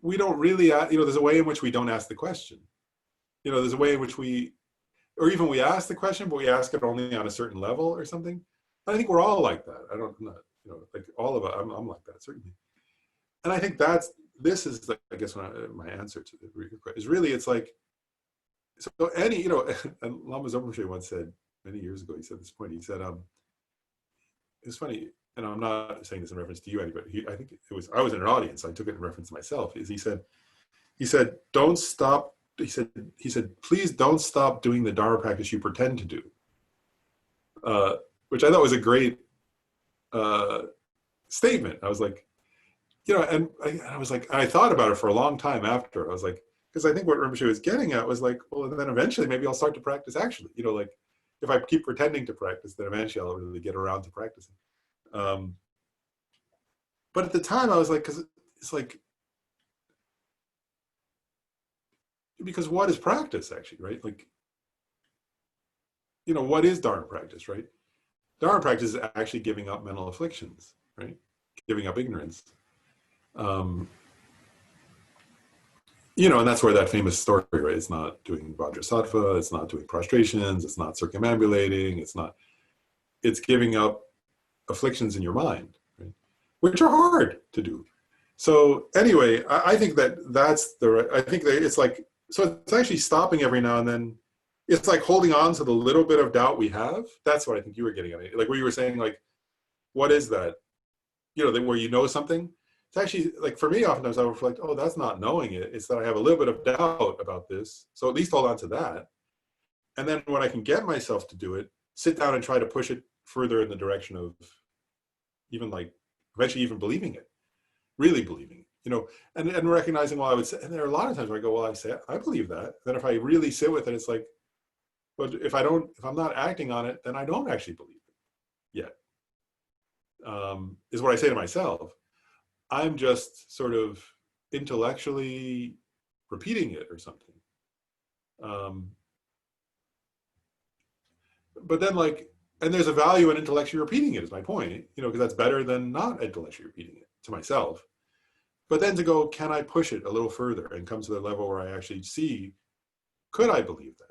we don't really, you know, there's a way in which we don't ask the question. You know, there's a way in which we, or even we ask the question, but we ask it only on a certain level or something. I think we're all like that. I'm not, you know, like all of us, I'm like that, certainly. And I think this is, like, I guess, my answer to the question is really, it's like, so any, you know, and Lama Zopa once said many years ago, he said this point, he said, it's funny, and I'm not saying this in reference to you, Annie, but I think it was, I was in an audience, so I took it in reference to myself, is he said, don't stop, he said, please don't stop doing the Dharma practice you pretend to do. Which I thought was a great statement. I was like, you know, and I was like, I thought about it for a long time after. I was like, because I think what Rinpoche was getting at was like, well, and then eventually maybe I'll start to practice actually. You know, like if I keep pretending to practice, then eventually I'll really get around to practicing. But at the time I was like, because it's like, because what is practice actually, right? Like, you know, what is Dharma practice, right? Dharma practice is actually giving up mental afflictions, right? Giving up ignorance. You know, and that's where that famous story, right? It's not doing Vajrasattva, it's not doing prostrations, it's not circumambulating, it's giving up afflictions in your mind, right? Which are hard to do. So anyway, I think that's I think that it's like, so it's actually stopping every now and then. It's like holding on to the little bit of doubt we have. That's what I think you were getting at. Like where you were saying, like, what is that? You know, where you know something. It's actually, like for me, oftentimes I reflect, oh, that's not knowing it. It's that I have a little bit of doubt about this. So at least hold on to that. And then when I can get myself to do it, sit down and try to push it further in the direction of even like, eventually even believing it, really believing it, you know, and recognizing, well, I would say, and there are a lot of times where I go, well, I believe that. Then if I really sit with it, it's like, but if I'm not acting on it, then I don't actually believe it yet, is what I say to myself. I'm just sort of intellectually repeating it or something. But then like, and there's a value in intellectually repeating it is my point, you know, because that's better than not intellectually repeating it to myself. But then to go, can I push it a little further and come to the level where I actually see, could I believe that?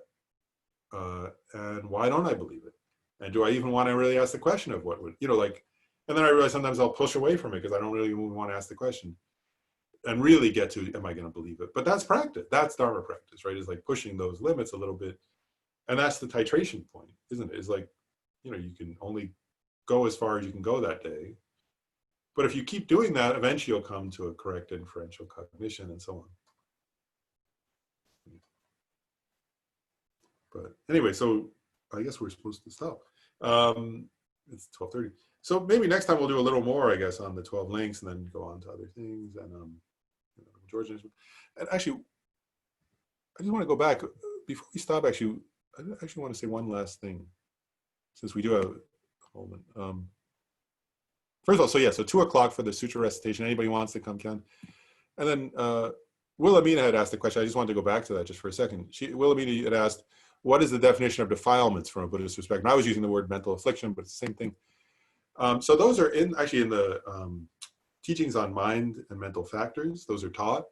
And why don't I believe it? And do I even want to really ask the question of what would, you know, like, and then I realize sometimes I'll push away from it because I don't really want to ask the question and really get to, am I going to believe it? But that's practice. That's Dharma practice, right? It's like pushing those limits a little bit. And that's the titration point, isn't it? It's like, you know, you can only go as far as you can go that day. But if you keep doing that, eventually you'll come to a correct inferential cognition and so on. But anyway, so I guess we're supposed to stop. It's 12:30. So maybe next time we'll do a little more, I guess, on the 12 links and then go on to other things. And George, and actually, I just want to go back before we stop. Actually, I actually want to say one last thing, since we do have a moment. First of all, so 2 o'clock for the sutra recitation. Anybody wants to come, can. And then Wilhelmina had asked a question. I just wanted to go back to that just for a second. Wilhelmina had asked, what is the definition of defilements from a Buddhist perspective? And I was using the word mental affliction, but it's the same thing. So those are actually in the teachings on mind and mental factors. Those are taught.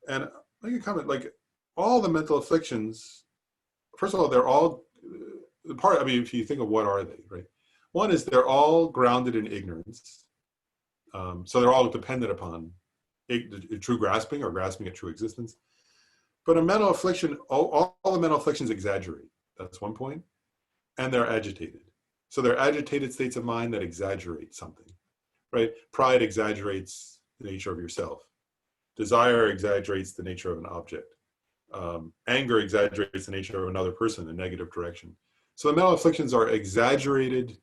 And I can comment, like all the mental afflictions, first of all, they're all if you think of what are they, right? One is they're all grounded in ignorance. So they're all dependent upon true grasping or grasping at true existence. But a mental affliction, all the mental afflictions exaggerate. That's one point. And they're agitated. So they're agitated states of mind that exaggerate something, right? Pride exaggerates the nature of yourself. Desire exaggerates the nature of an object. Anger exaggerates the nature of another person in a negative direction. So the mental afflictions are exaggerated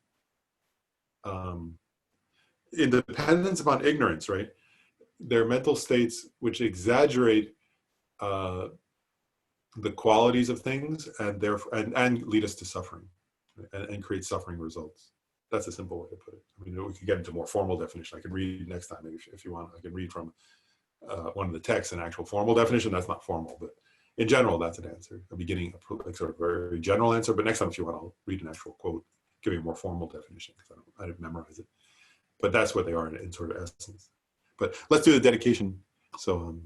in dependence upon ignorance, right? They're mental states which exaggerate the qualities of things and therefore and lead us to suffering, right? and create suffering results. That's a simple way to put it. I mean, we could get into more formal definition. I can read next time if you want. I can read from one of the texts an actual formal definition. That's not formal, but in general, that's an answer. I'm beginning like sort of very general answer, but next time if you want, I'll read an actual quote, give you a more formal definition because I didn't memorize it. But that's what they are in sort of essence. But let's do the dedication. So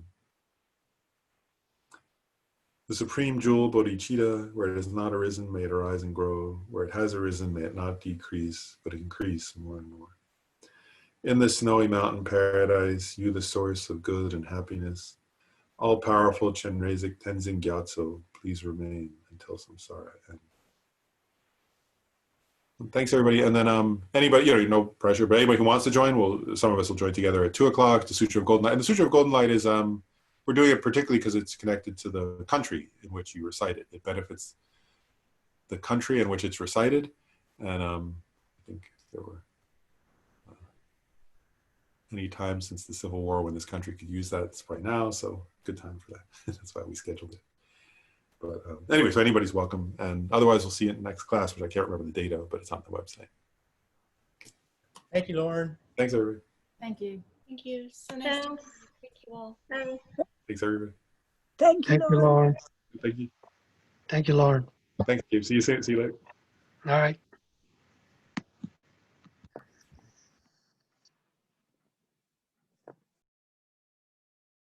the supreme jewel, bodhicitta, where it has not arisen, may it arise and grow. Where it has arisen, may it not decrease, but increase more and more. In the snowy mountain paradise, you the source of good and happiness, all-powerful Chenrezig Tenzin Gyatso, please remain until samsara ends. Thanks, everybody. And then anybody, no pressure, but anybody who wants to join, some of us will join together at 2 o'clock, the Sutra of Golden Light. And the Sutra of Golden Light is, we're doing it particularly because it's connected to the country in which you recite it. It benefits the country in which it's recited. And I think there were any time since the Civil War when this country could use that, it's right now. So good time for that. That's why we scheduled it. But anyway, so anybody's welcome. And otherwise, we'll see you in the next class, which I can't remember the date of, but it's on the website. Thank you, Lauren. Thanks, everybody. Thank you. Thank you. So nice to meet you all. Bye. Thanks, everybody. Thank you, Lauren. Thank you. Thank you, Lauren. Thanks, Gabe. See you soon. See you later. All right.